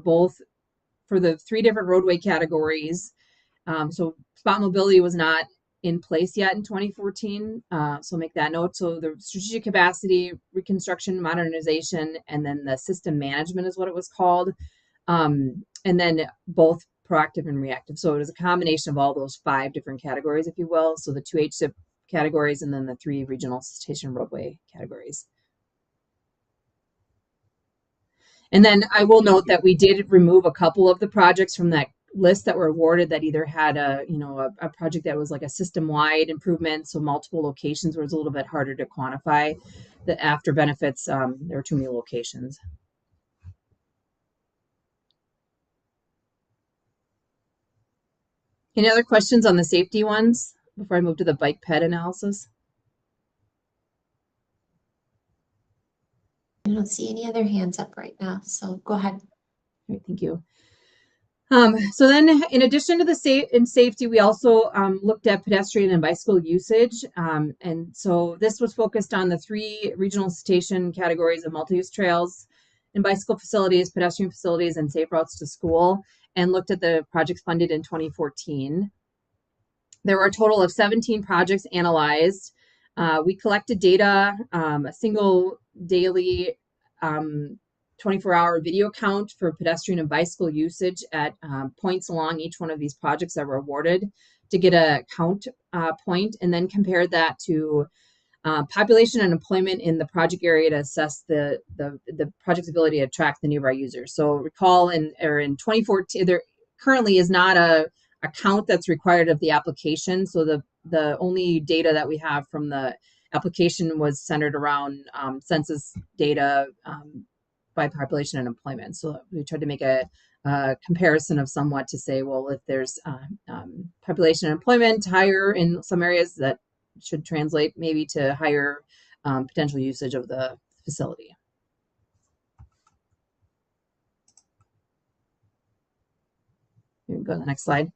the 3 different roadway categories. So spot mobility was not in place yet in 2014. So make that note. So the strategic capacity, reconstruction, modernization, and then the system management is what it was called. And then both proactive and reactive. So it was a combination of all those 5 different categories, if you will. So the 2 HSIP categories and then the 3 regional station roadway categories. And then I will note that we did remove a couple of the projects from that list that were awarded that either had a project that was like a system-wide improvement, so multiple locations, where it's a little bit harder to quantify the after benefits. There were too many locations. Any other questions on the safety ones before I move to the bike ped analysis? I don't see any other hands up right now, so go ahead. All right, thank you. So then, in addition to the safety, we also looked at pedestrian and bicycle usage. And so this was focused on the 3 regional station categories of multi-use trails and bicycle facilities, pedestrian facilities, and safe routes to school, and looked at the projects funded in 2014. There were a total of 17 projects analyzed. We collected data, a single daily 24-hour video count for pedestrian and bicycle usage at points along each one of these projects that were awarded to get a count point, and then compared that to population and employment in the project area to assess the project's ability to attract the nearby users. So recall in 2014, there currently is not a count that's required of the application. So the only data that we have from the application was centered around census data by population and employment. So we tried to make a comparison of somewhat to say, well, if there's population and employment higher in some areas, that should translate maybe to higher potential usage of the facility. Here we go to the next slide.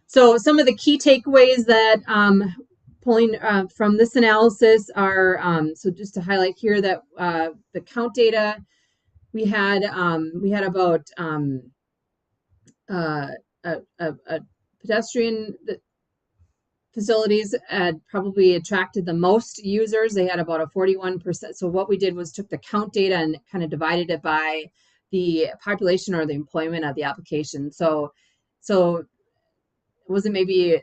So some of the key takeaways that pulling from this analysis are, so just to highlight here that the count data, we had about pedestrian facilities had probably attracted the most users. They had about a 41%. So what we did was took the count data and kind of divided it by the population or the employment of the application. So it wasn't maybe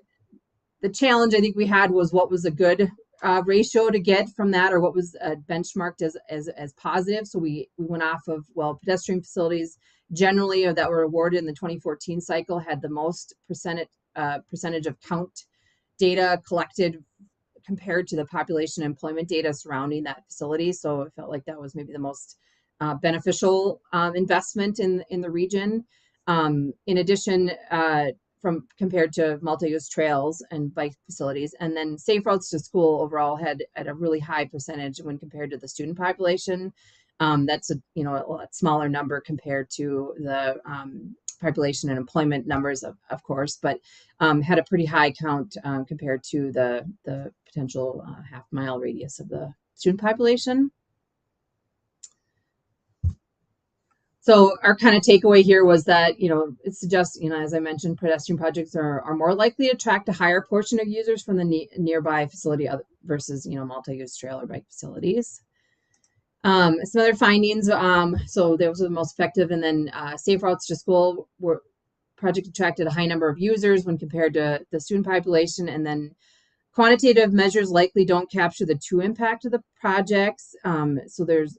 the challenge I think we had was what was a good ratio to get from that, or what was benchmarked as positive. So we went off of, well, pedestrian facilities generally that were awarded in the 2014 cycle had the most percentage of count data collected compared to the population employment data surrounding that facility. So it felt like that was maybe the most beneficial investment in the region. In addition, from compared to multi-use trails and bike facilities, and then safe routes to school overall had at a really high percentage when compared to the student population. That's a smaller number compared to the population and employment numbers, of course, but had a pretty high count compared to the potential half-mile radius of the student population. So our kind of takeaway here was that, it suggests, as I mentioned, pedestrian projects are more likely to attract a higher portion of users from the nearby facility versus, multi-use trail or bike facilities. Some other findings, so those were the most effective, and then safe routes to school project attracted a high number of users when compared to the student population, and then quantitative measures likely don't capture the true impact of the projects. So there's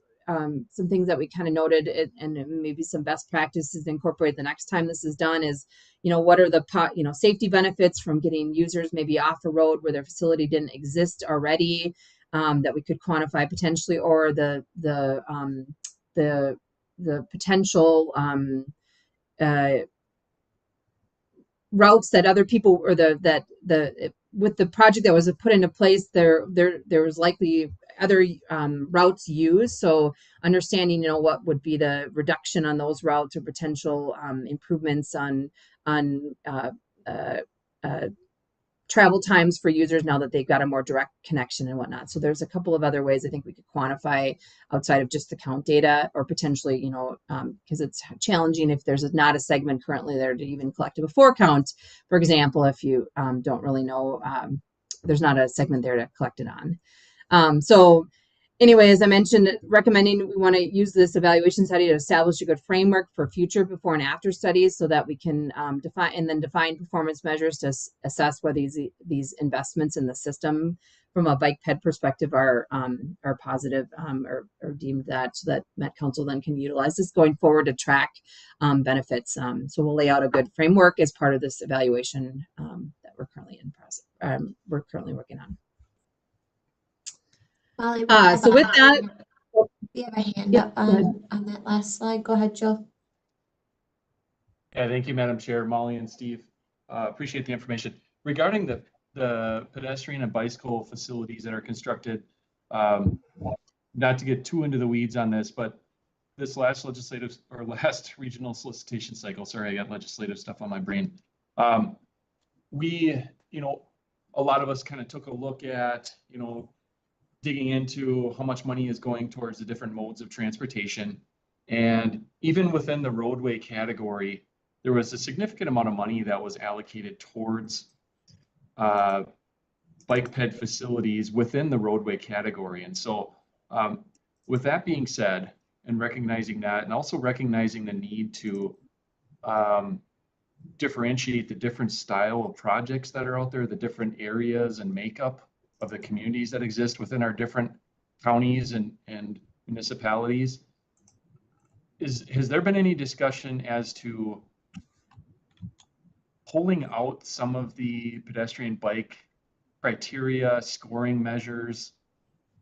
some things that we kind of noted, and maybe some best practices to incorporate the next time this is done is, what are the safety benefits from getting users maybe off a road where their facility didn't exist already, that we could quantify potentially, or the potential routes that other people, or with the project that was put into place, there was likely other routes used. So understanding, what would be the reduction on those routes, or potential improvements on travel times for users now that they've got a more direct connection and whatnot. So there's a couple of other ways I think we could quantify outside of just the count data, or potentially, you know, because it's challenging if there's not a segment currently there to even collect a before count. For example, if you don't really know, there's not a segment there to collect it on. So anyway, as I mentioned, recommending we want to use this evaluation study to establish a good framework for future before and after studies so that we can define performance measures to assess whether these investments in the system from a bike ped perspective are positive or deemed that, so that Met Council then can utilize this going forward to track benefits. So we'll lay out a good framework as part of this evaluation that we're currently working on. Molly, So with that, we have a hand up on that last slide. Go ahead, Joe. Yeah, thank you, Madam Chair, Molly and Steve. Appreciate the information. Regarding the pedestrian and bicycle facilities that are constructed, not to get too into the weeds on this, but this last regional solicitation cycle, sorry, I got legislative stuff on my brain. We, you know, a lot of us kind of took a look at, you know, digging into how much money is going towards the different modes of transportation. And even within the roadway category, there was a significant amount of money that was allocated towards bike ped facilities within the roadway category. And so with that being said, and recognizing that, and also recognizing the need to differentiate the different style of projects that are out there, the different areas and makeup of the communities that exist within our different counties and municipalities, has there been any discussion as to pulling out some of the pedestrian bike criteria, scoring measures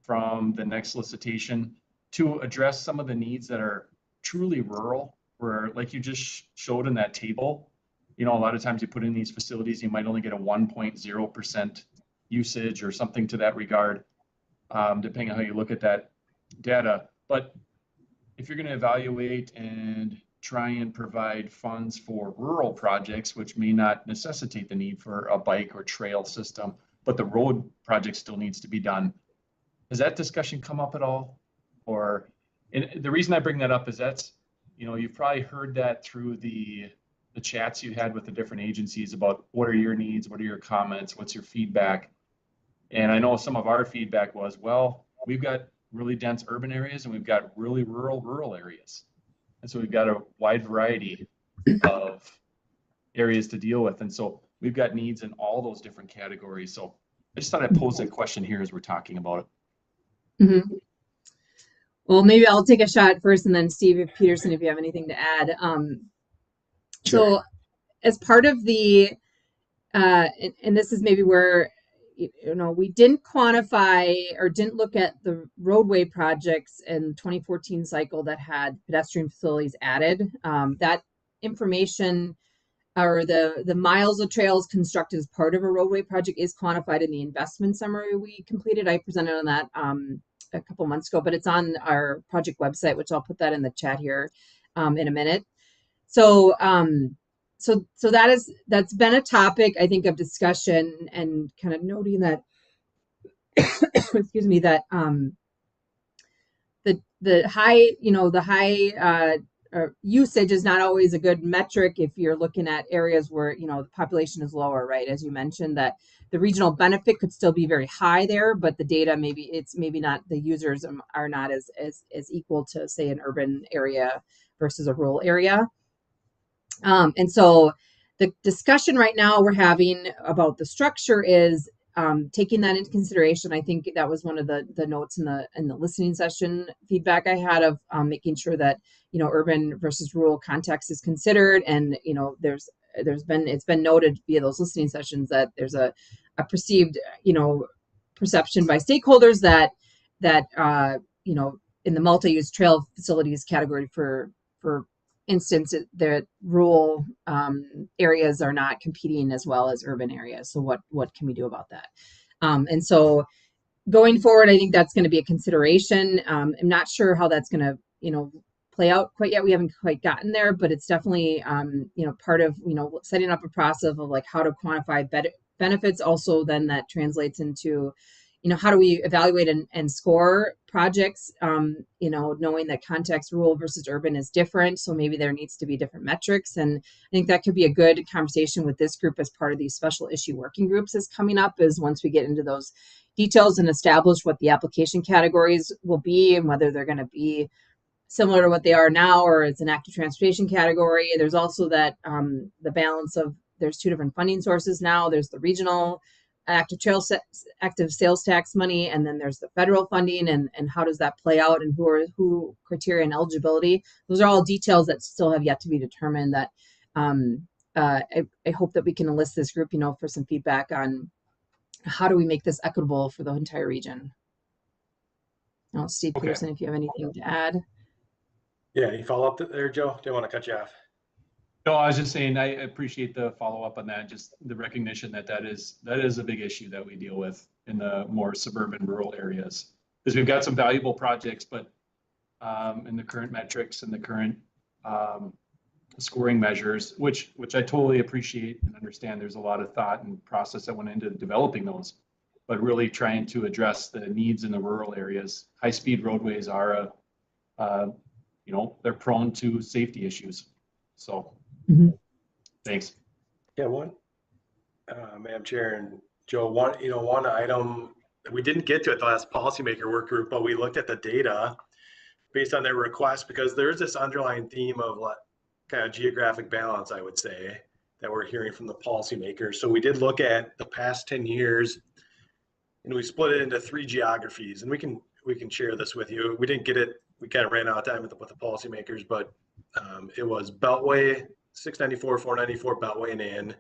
from the next solicitation to address some of the needs that are truly rural, where, like you just showed in that table, you know, a lot of times you put in these facilities, you might only get a 1.0% usage or something to that regard, depending on how you look at that data. But if you're going to evaluate and try and provide funds for rural projects, which may not necessitate the need for a bike or trail system, but the road project still needs to be done, has that discussion come up at all? Or, and the reason I bring that up is that's, you know, you've probably heard that through the chats you had with the different agencies about what are your needs, what are your comments, what's your feedback. And I know some of our feedback was, well, we've got really dense urban areas and we've got really rural areas. And so we've got a wide variety of areas to deal with. And so we've got needs in all those different categories. So I just thought I'd pose that question here as we're talking about it. Mm-hmm. Well, maybe I'll take a shot first, and then Steve Peterson, if you have anything to add. So as part of the, and this is maybe where, you know, we didn't quantify or didn't look at the roadway projects in 2014 cycle that had pedestrian facilities added. That information, or the miles of trails constructed as part of a roadway project, is quantified in the investment summary we completed. I presented on that a couple months ago, but it's on our project website, which I'll put that in the chat here in a minute. So so that's been a topic, I think, of discussion, and kind of noting that excuse me, that the high usage is not always a good metric if you're looking at areas where, you know, the population is lower, right? As you mentioned, that the regional benefit could still be very high there, but the data maybe not, the users are not as equal to, say, an urban area versus a rural area. And so the discussion right now we're having about the structure is taking that into consideration. I think that was one of the notes in the listening session feedback I had of making sure that, you know, urban versus rural context is considered. And, you know, it's been noted via those listening sessions that there's a perceived, you know, perception by stakeholders that you know, in the multi-use trail facilities category, for instance, the rural areas are not competing as well as urban areas. So what can we do about that? And so going forward, I think that's going to be a consideration. I'm not sure how that's going to, you know, play out quite yet. We haven't quite gotten there, but it's definitely, you know, part of, you know, setting up a process of like how to quantify benefits. Also, then that translates into, how do we evaluate and score projects, knowing that context rural versus urban is different. So maybe there needs to be different metrics. And I think that could be a good conversation with this group as part of these special issue working groups is coming up, is once we get into those details and establish what the application categories will be and whether they're going to be similar to what they are now or it's an active transportation category. There's also that the balance of, there's two different funding sources now. There's the regional active sales tax money, and then there's the federal funding, and how does that play out, and who criteria and eligibility. Those are all details that still have yet to be determined, that I hope that we can enlist this group, for some feedback on how do we make this equitable for the entire region. Now, Steve Pearson, if you have anything to add. Yeah, you follow up there, Joe? Didn't want to cut you off. No, I was just saying, I appreciate the follow-up on that, just the recognition that is a big issue that we deal with in the more suburban rural areas. Because we've got some valuable projects, but in the current metrics and the current scoring measures, which I totally appreciate and understand, there's a lot of thought and process that went into developing those, but really trying to address the needs in the rural areas. High-speed roadways are they're prone to safety issues. So. Thanks. Yeah, Madam Chair and Joe, one item that we didn't get to at the last policymaker work group, but we looked at the data based on their request, because there's this underlying theme of kind of geographic balance, I would say, that we're hearing from the policymakers. So we did look at the past 10 years, and we split it into 3 geographies, and we can share this with you. We didn't get it. We kind of ran out of time with the policymakers, but it was Beltway, 694, 494 Beltway and in,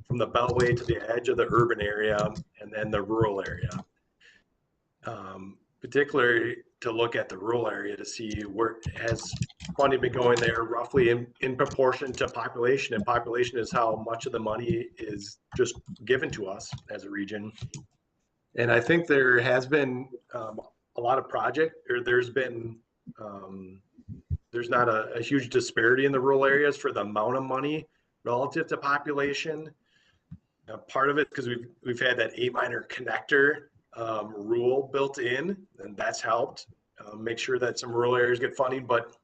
from the Beltway to the edge of the urban area, and then the rural area. Particularly to look at the rural area to see where has funding been going there roughly in proportion to population, and population is how much of the money is just given to us as a region. And I think there has been a lot of there's not a huge disparity in the rural areas for the amount of money relative to population. Part of it because we've had that A minor connector rule built in, and that's helped make sure that some rural areas get funding, but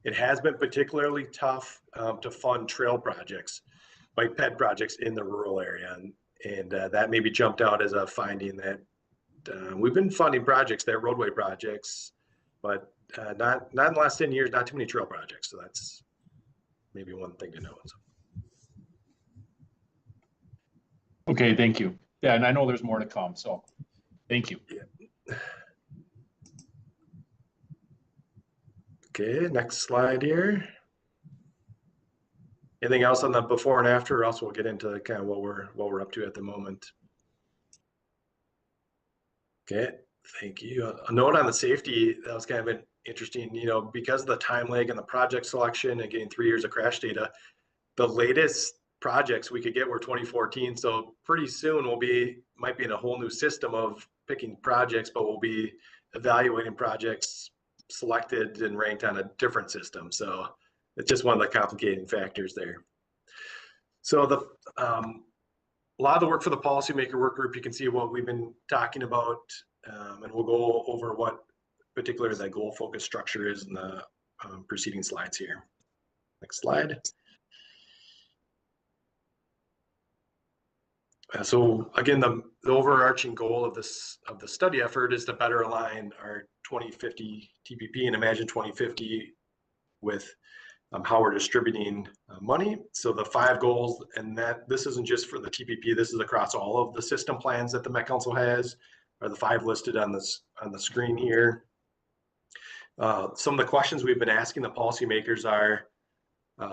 it has been particularly tough to fund trail projects, bike ped projects in the rural area. And that maybe jumped out as a finding that we've been funding projects, that roadway projects, but not in the last 10 years, not too many trail projects. So that's maybe one thing to know. Okay, thank you. Yeah, and I know there's more to come, so thank you. Yeah. Okay, next slide here. Anything else on the before and after, or else we'll get into kind of what we're up to at the moment. Okay, thank you. A note on the safety, that was kind of interesting, because of the time lag in the project selection and getting 3 years of crash data, the latest projects we could get were 2014. So pretty soon might be in a whole new system of picking projects, but we'll be evaluating projects selected and ranked on a different system. So it's just one of the complicating factors there. So a lot of the work for the policymaker work group, you can see what we've been talking about, and we'll go over what particularly that goal focus structure is in the preceding slides here. Next slide. So again, the overarching goal of the study effort is to better align our 2050 TPP and Imagine 2050 with how we're distributing money. So the 5 goals, and this isn't just for the TPP, this is across all of the system plans that the Met Council has, are the 5 listed on the screen here. Some of the questions we've been asking the policymakers are,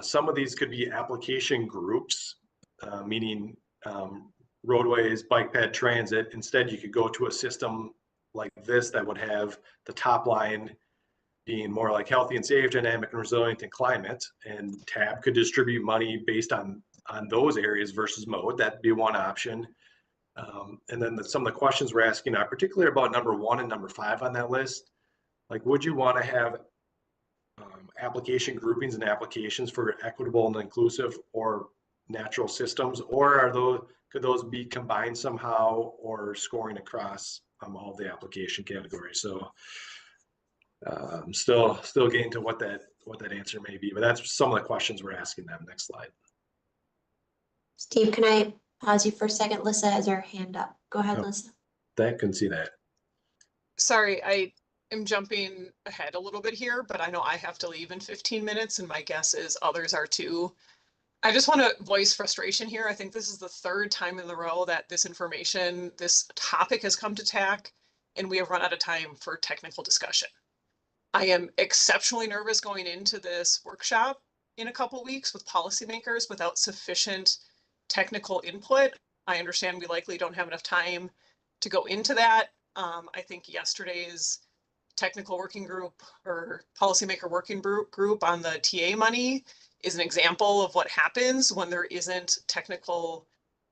some of these could be application groups, meaning roadways, bike ped, transit. Instead, you could go to a system like this that would have the top line being more like healthy and safe, dynamic and resilient, and climate. And TAB could distribute money based on those areas versus mode. That'd be one option. And then some of the questions we're asking are particularly about number 1 and number 5 on that list. Like, would you want to have application groupings and applications for equitable and inclusive or natural systems, or could those be combined somehow or scoring across all the application categories? So still getting to what that answer may be, but that's some of the questions we're asking them. Next slide. Steve, can I pause you for a second? Lissa has her hand up. Go ahead, Lissa. That couldn't see that. Sorry, I am jumping ahead a little bit here, but I know I have to leave in 15 minutes and my guess is others are too. I just want to voice frustration here. I think this is the third time in a row that this topic has come to TAC and we have run out of time for technical discussion. I am exceptionally nervous going into this workshop in a couple weeks with policymakers without sufficient technical input. I understand we likely don't have enough time to go into that. I think yesterday's technical working group or policymaker working group on the TA money is an example of what happens when there isn't technical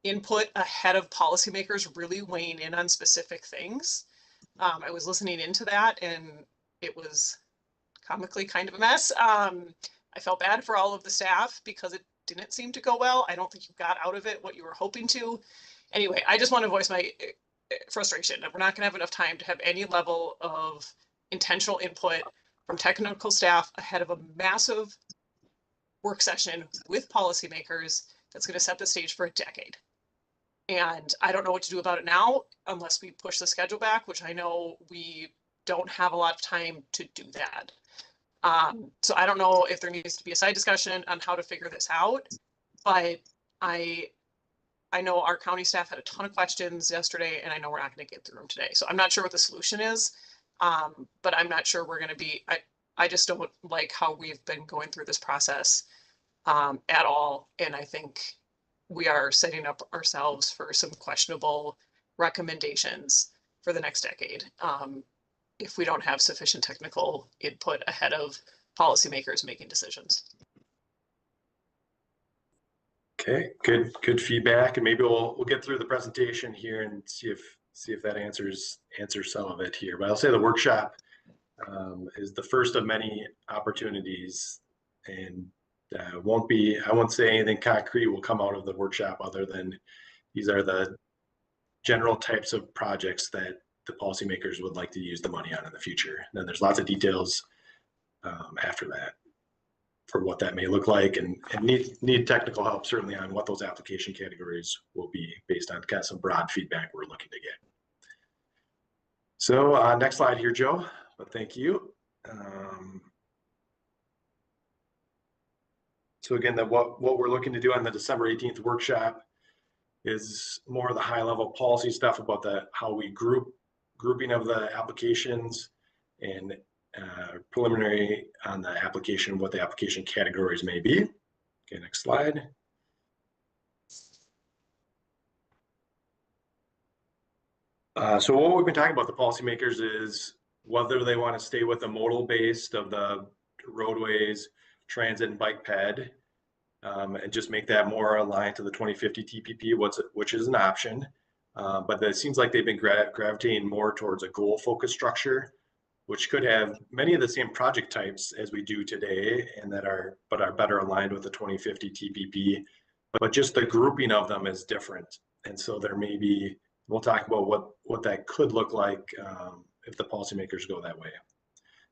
input ahead of policymakers really weighing in on specific things. I was listening into that and it was comically kind of a mess. I felt bad for all of the staff because it didn't seem to go well. I don't think you got out of it what you were hoping to. Anyway, I just want to voice my frustration that we're not going to have enough time to have any level of intentional input from technical staff ahead of a massive work session with policymakers that's going to set the stage for a decade. And I don't know what to do about it now unless we push the schedule back, which I know we don't have a lot of time to do that. So I don't know if there needs to be a side discussion on how to figure this out, but I know our county staff had a ton of questions yesterday and I know we're not going to get through them today. So I'm not sure what the solution is, but I'm not sure we're going to be, I just don't like how we've been going through this process at all. And I think we are setting up ourselves for some questionable recommendations for the next decade if we don't have sufficient technical input ahead of policymakers making decisions. Okay, good feedback, and maybe we'll get through the presentation here and see if that answers some of it here. But I'll say the workshop is the first of many opportunities, and I won't say anything concrete will come out of the workshop other than these are the general types of projects that the policymakers would like to use the money on in the future. And then there's lots of details after that for what that may look like, and need technical help certainly on what those application categories will be based on kind of some broad feedback we're looking to get. So next slide here, Joe, but thank you. So again, what we're looking to do on the December 18th workshop is more of the high level policy stuff about how we grouping of the applications and preliminary on the application, what the application categories may be. Okay, next slide. So what we've been talking about the policymakers is whether they want to stay with the modal based of the roadways, transit and bike ped, and just make that more aligned to the 2050 TPP, which is an option. But it seems like they've been gravitating more towards a goal focused structure, which could have many of the same project types as we do today, and are better aligned with the 2050 TPP, but just the grouping of them is different. And so there may be, we'll talk about what that could look like if the policymakers go that way.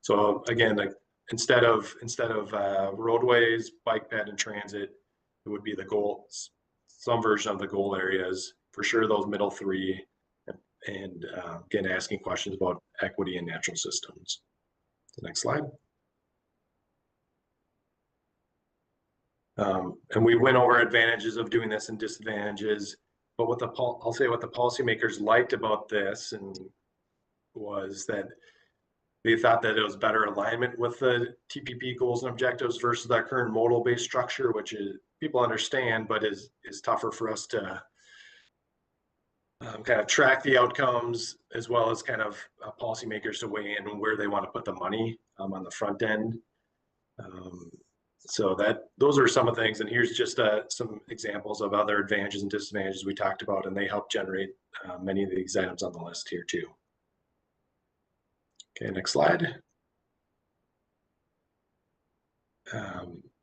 So again, like instead of roadways, bike ped and transit, it would be the goals, some version of the goal areas, for sure those middle three, and again, asking questions about equity and natural systems. The next slide. And we went over advantages of doing this and disadvantages, but I'll say what the policymakers liked about this was that they thought that it was better alignment with the TPP goals and objectives versus our current modal-based structure, which is people understand, but is tougher for us to kind of track the outcomes, as well as kind of policymakers to weigh in where they want to put the money on the front end. So those are some of the things, and here's just some examples of other advantages and disadvantages we talked about, and they help generate many of these items on the list here too. Okay, next slide.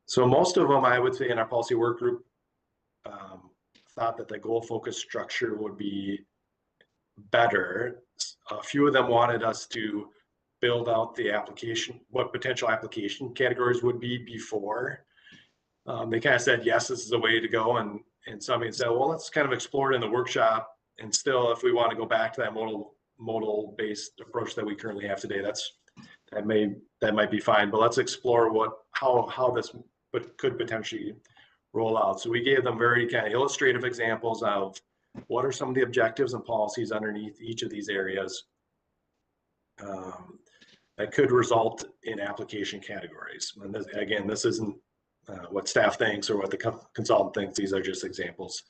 So most of them, I would say, in our policy work group thought that the goal focused structure would be better. A few of them wanted us to build out the application, what potential application categories would be before. They kind of said, yes, this is the way to go. And somebody said, well, let's kind of explore it in the workshop. And still, if we want to go back to that modal based approach that we currently have today, that might be fine. But let's explore how this could potentially roll out. So we gave them very kind of illustrative examples of what are some of the objectives and policies underneath each of these areas that could result in application categories. And this isn't what staff thinks or what the consultant thinks. These are just examples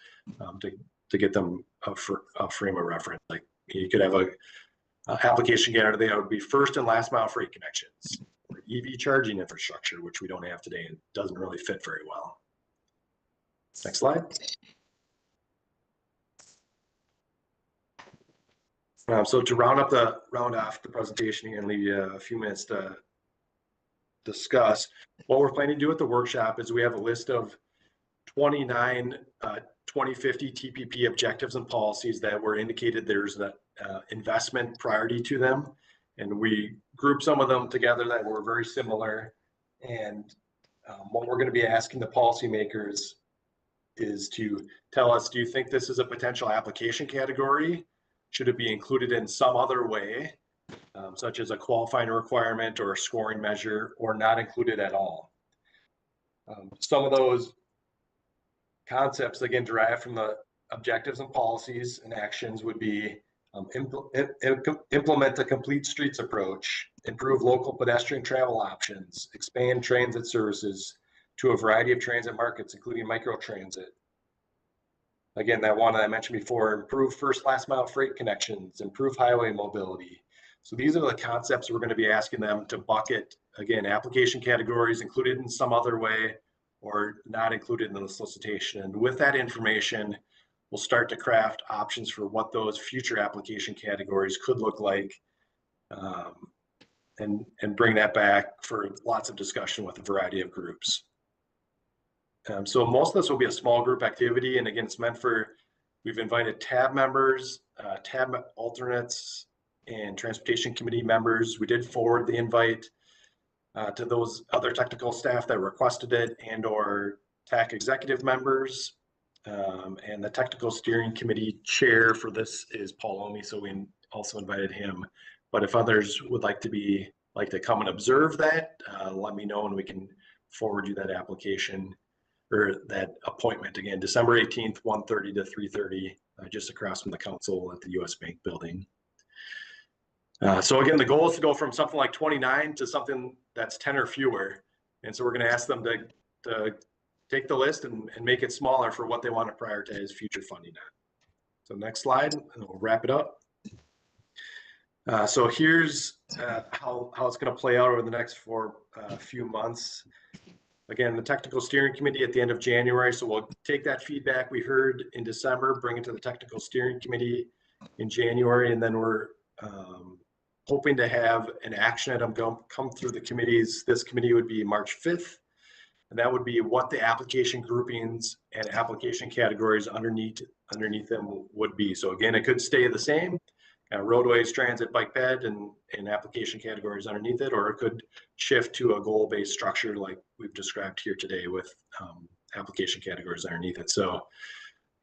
to get them a frame of reference. Like you could have a application category that would be first and last mile freight connections, or EV charging infrastructure, which we don't have today and doesn't really fit very well. Next slide. So to round off the presentation here and leave you a few minutes to discuss, what we're planning to do at the workshop is we have a list of 29 2050 TPP objectives and policies that were indicated there's an investment priority to them. And we grouped some of them together that were very similar. And what we're going to be asking the policymakers is to tell us, do you think this is a potential application category? Should it be included in some other way, such as a qualifying requirement or a scoring measure, or not included at all? Some of those concepts, again, derived from the objectives and policies and actions would be implement the complete streets approach, improve local pedestrian travel options, expand transit services to a variety of transit markets, including microtransit. Again, that one that I mentioned before, improve first last mile freight connections, improve highway mobility. So these are the concepts we're going to be asking them to bucket, again, application categories included in some other way or not included in the solicitation. And with that information, we'll start to craft options for what those future application categories could look like, and bring that back for lots of discussion with a variety of groups. So most of this will be a small group activity. And again, it's meant for, we've invited TAB members, TAB alternates, and transportation committee members. We did forward the invite to those other technical staff that requested it, and or TAC executive members. And the technical steering committee chair for this is Paul Omi, so we also invited him. But if others would like to come and observe that, let me know and we can forward you that application or that appointment. Again, December 18th, 1:30 to 3:30, just across from the council at the US Bank building. So again, the goal is to go from something like 29 to something that's 10 or fewer. And so we're going to ask them to take the list and make it smaller for what they want to prioritize future funding on. So next slide, and we'll wrap it up. So here's how it's going to play out over the next few months. Again, the technical steering committee at the end of January. So we'll take that feedback we heard in December, bring it to the technical steering committee in January, and then we're hoping to have an action item come through the committees. This committee would be March 5th. And that would be what the application groupings and application categories underneath them would be. So again, it could stay the same, roadways, transit, bike ped, and application categories underneath it, or it could shift to a goal-based structure like we've described here today with application categories underneath it. So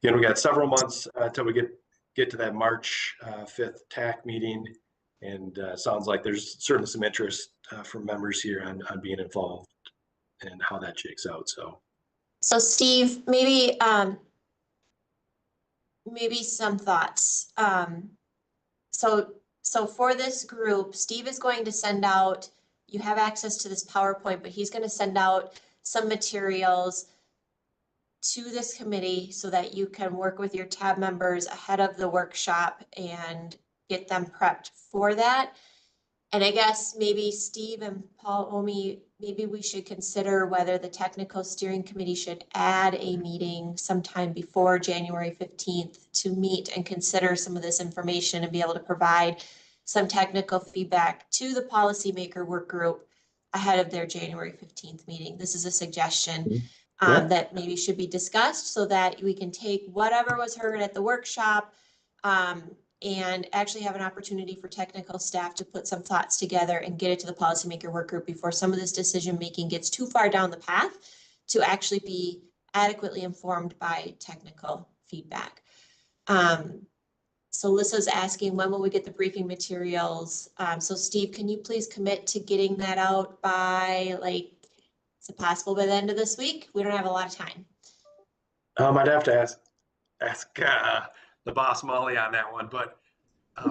again, we got several months until we get to that March 5th TAC meeting, and sounds like there's certainly some interest from members here on being involved and how that shakes out. So Steve, maybe some thoughts. So for this group, Steve is going to send out, you have access to this PowerPoint, but he's going to send out some materials to this committee so that you can work with your TAB members ahead of the workshop and get them prepped for that. And I guess maybe Steve and Paul Omi, maybe we should consider whether the technical steering committee should add a meeting sometime before January 15th to meet and consider some of this information and be able to provide some technical feedback to the policymaker work group ahead of their January 15th meeting. This is a suggestion. Yeah. that maybe should be discussed so that we can take whatever was heard at the workshop and actually have an opportunity for technical staff to put some thoughts together and get it to the policymaker work group before some of this decision making gets too far down the path to actually be adequately informed by technical feedback. So Lissa's asking, when will we get the briefing materials? So Steve, can you please commit to getting that out by, like, is it possible by the end of this week? We don't have a lot of time. I'd have to ask the boss Molly on that one. But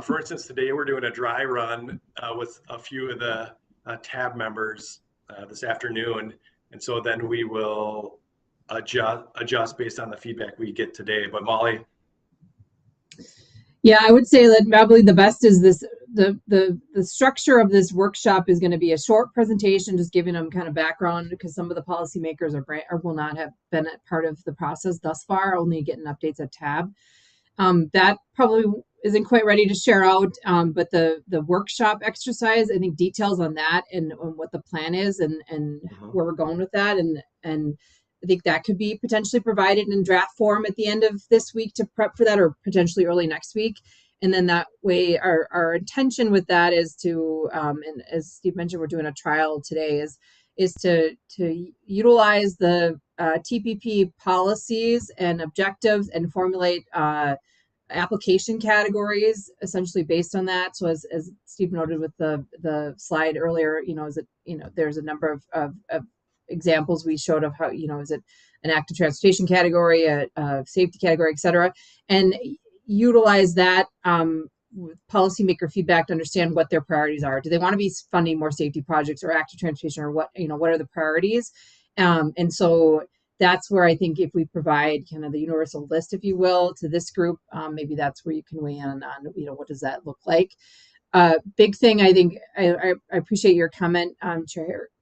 for instance, today we're doing a dry run with a few of the tab members this afternoon. And so then we will adjust based on the feedback we get today. But Molly. Yeah, I would say that probably the best is this, the structure of this workshop is going to be a short presentation, just giving them kind of background, because some of the policymakers are will not have been a part of the process thus far, only getting updates at tab. That probably isn't quite ready to share out, but the workshop exercise, I think details on that and on what the plan is and where we're going with that, and I think that could be potentially provided in draft form at the end of this week to prep for that, or potentially early next week. And then that way, our intention with that is to, and as Steve mentioned, we're doing a trial today, is to utilize the TPP policies and objectives and formulate application categories essentially based on that. So as Steve noted with the slide earlier, there's a number of examples we showed of how, is it an active transportation category, a safety category, et cetera, and utilize that with policymaker feedback to understand what their priorities are. Do they want to be funding more safety projects or active transportation, or what are the priorities? And so that's where I think if we provide kind of the universal list, if you will, to this group, maybe that's where you can weigh in on, what does that look like? Big thing, I think, I appreciate your comment,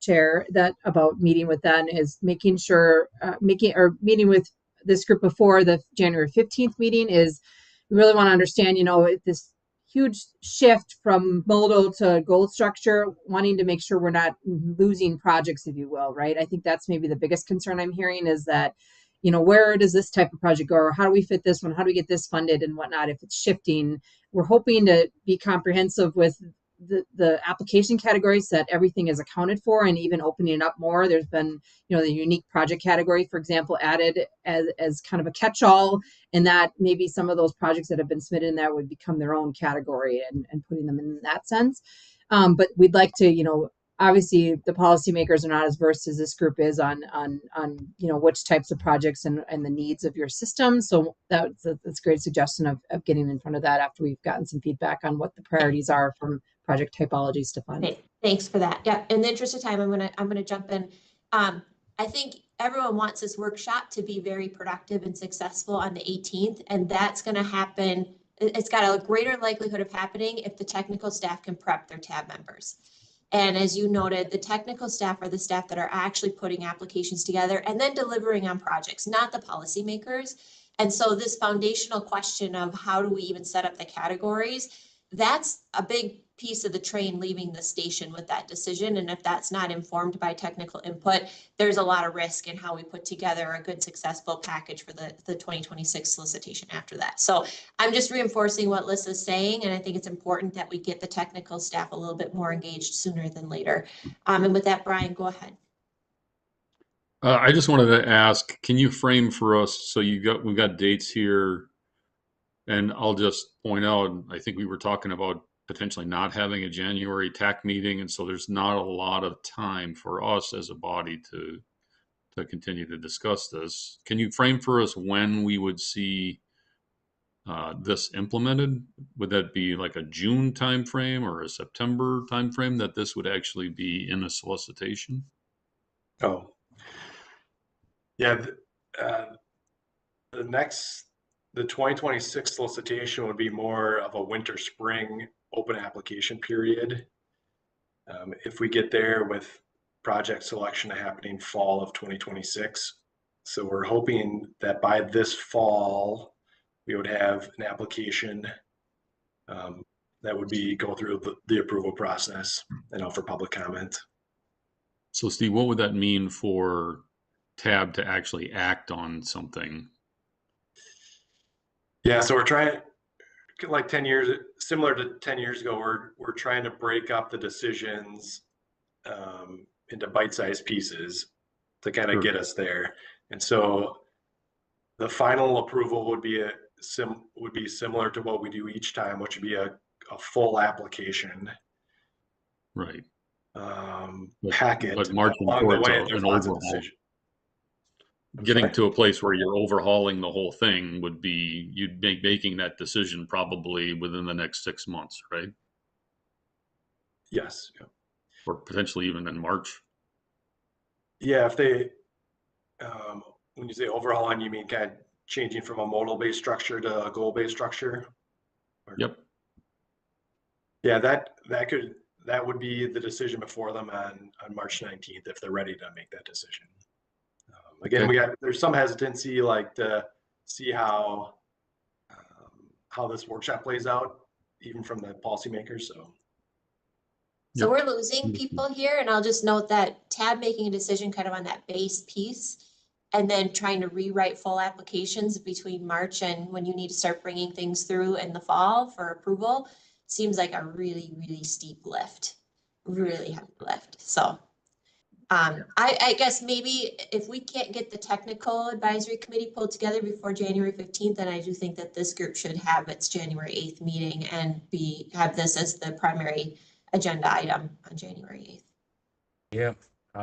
Chair, that about meeting with them is making sure, meeting with this group before the January 15th meeting is, we really want to understand, this huge shift from modal to goal structure, wanting to make sure we're not losing projects, if you will, right? I think that's maybe the biggest concern I'm hearing is that, where does this type of project go, or how do we fit this one? How do we get this funded and whatnot if it's shifting? We're hoping to be comprehensive with the application categories that everything is accounted for, and even opening it up more. There's been, the unique project category, for example, added as kind of a catch-all, and that maybe some of those projects that have been submitted in there would become their own category and putting them in that sense. But we'd like to, obviously the policymakers are not as versed as this group is on which types of projects and the needs of your system. So that's a great suggestion of getting in front of that after we've gotten some feedback on what the priorities are from project typologies to fund. Okay, thanks for that. Yeah, in the interest of time, I'm gonna jump in. I think everyone wants this workshop to be very productive and successful on the 18th, and that's gonna happen. It's got a greater likelihood of happening if the technical staff can prep their tab members. And as you noted, the technical staff are the staff that are actually putting applications together and then delivering on projects, not the policymakers. And so this foundational question of how do we even set up the categories, that's a big piece of the train leaving the station with that decision. And if that's not informed by technical input, there's a lot of risk in how we put together a good, successful package for the 2026 solicitation after that. So I'm just reinforcing what Lissa's saying, and I think it's important that we get the technical staff a little bit more engaged sooner than later. And with that, Brian, go ahead. I just wanted to ask, can you frame for us, so we've got dates here, and I'll just point out, I think we were talking about potentially not having a January TAC meeting, and so there's not a lot of time for us as a body to continue to discuss this. Can you frame for us when we would see this implemented? Would that be like a June timeframe or a September timeframe that this would actually be in a solicitation? Oh, yeah. The 2026 solicitation would be more of a winter spring open application period. If we get there with project selection happening fall of 2026. So we're hoping that by this fall, we would have an application that would go through the approval process and out for public comment. So Steve, what would that mean for tab to actually act on something? Yeah, so we're trying, like 10 years, similar to 10 years ago, we're trying to break up the decisions into bite-sized pieces to kind of get us there. And so the final approval would be similar to what we do each time, which would be a full application. Right. Packet. But marching Along the towards way, there's an lots of overhaul. decisions. Getting to a place where you're overhauling the whole thing would be, you'd be making that decision probably within the next 6 months, right? Yes. Yeah. Or potentially even in March. Yeah, if they, when you say overhauling, you mean kind of changing from a modal-based structure to a goal-based structure? Yep. Yeah, that would be the decision before them on March 19th if they're ready to make that decision. Again, there's some hesitancy, like to see how this workshop plays out, even from the policymakers. So we're losing people here, and I'll just note that tab making a decision kind of on that base piece, and then trying to rewrite full applications between March and when you need to start bringing things through in the fall for approval seems like a really, really steep lift, really heavy lift. So I guess maybe if we can't get the technical advisory committee pulled together before January 15th, then I do think that this group should have its January 8th meeting and have this as the primary agenda item on January 8th. Yeah,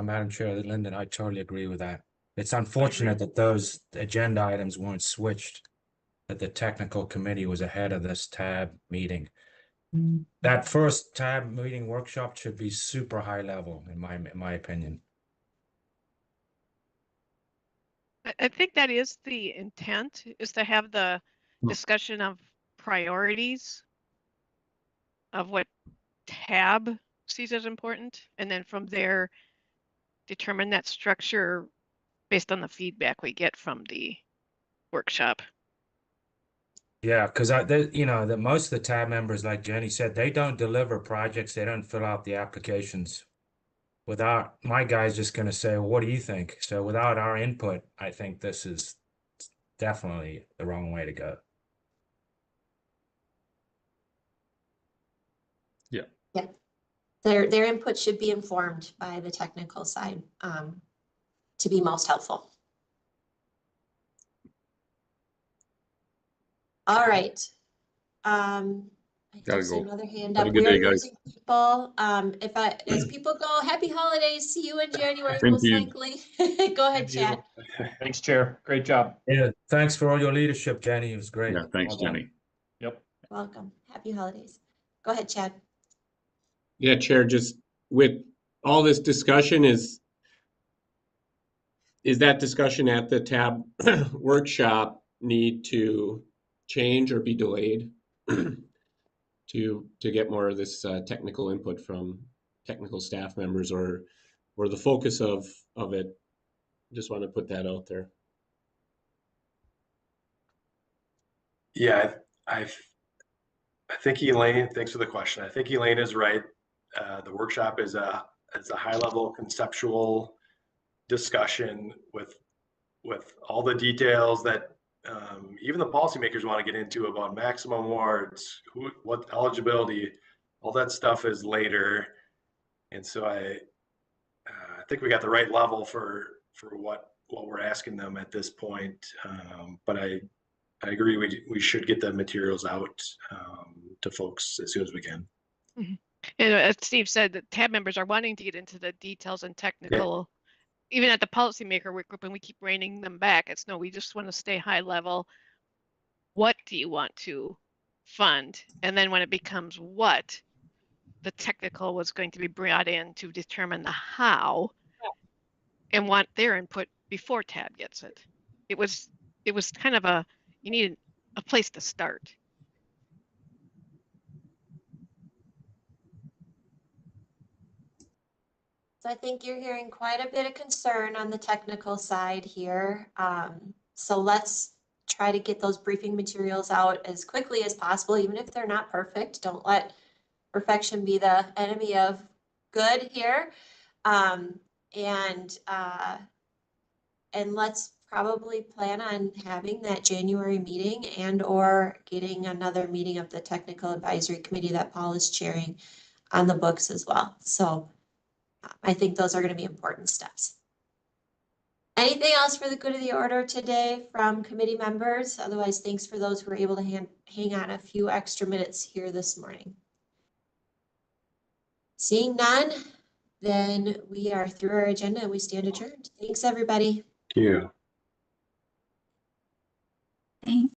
Madam Chair, Lyndon, I totally agree with that. It's unfortunate that those agenda items weren't switched, that the technical committee was ahead of this tab meeting. That first tab meeting workshop should be super high level, in my opinion. I think that is the intent, is to have the discussion of priorities of what tab sees as important, and then from there determine that structure based on the feedback we get from the workshop. Yeah, because that most of the tab members, like Jenny said, they don't deliver projects, they don't fill out the applications. Without my guy's just going to say, well, what do you think? So without our input, I think this is definitely the wrong way to go. Yeah. Yeah. Their input should be informed by the technical side to be most helpful. All right. I Gotta see go. another hand Have up. a good We are day, guys. losing people. As people go, happy holidays. See you in January, Same most to you. likely. Go ahead, Chad. Thanks, Chair. Great job. Yeah, thanks for all your leadership, Jenny. It was great. Yeah, thanks, Well done. Jenny. Yep. Welcome. Happy holidays. Go ahead, Chad. Yeah, Chair, just with all this discussion, is that discussion at the tab workshop need to change or be delayed to get more of this technical input from technical staff members, or the focus of it? Just want to put that out there. Yeah, I think Elaine, thanks for the question. I think Elaine is right. The workshop is a high level conceptual discussion with all the details that even the policymakers want to get into about maximum awards, what eligibility, all that stuff is later. And so I think we got the right level for what we're asking them at this point. But I agree, we should get the materials out to folks as soon as we can. Mm-hmm. And as Steve said, the tab members are wanting to get into the details and technical, even at the policymaker work group, and we keep reining them back. It's no, we just want to stay high level. What do you want to fund? And then when it becomes what, the technical was going to be brought in to determine the how and want their input before tab gets it. It was kind of you needed a place to start. So I think you're hearing quite a bit of concern on the technical side here. So let's try to get those briefing materials out as quickly as possible, even if they're not perfect. Don't let perfection be the enemy of good here. And let's probably plan on having that January meeting and or getting another meeting of the Technical Advisory Committee that Paul is chairing on the books as well. So I think those are going to be important steps. Anything else for the good of the order today from committee members? Otherwise, thanks for those who were able to hang on a few extra minutes here this morning. Seeing none, then we are through our agenda and we stand adjourned. Thanks, everybody. Yeah. Thanks.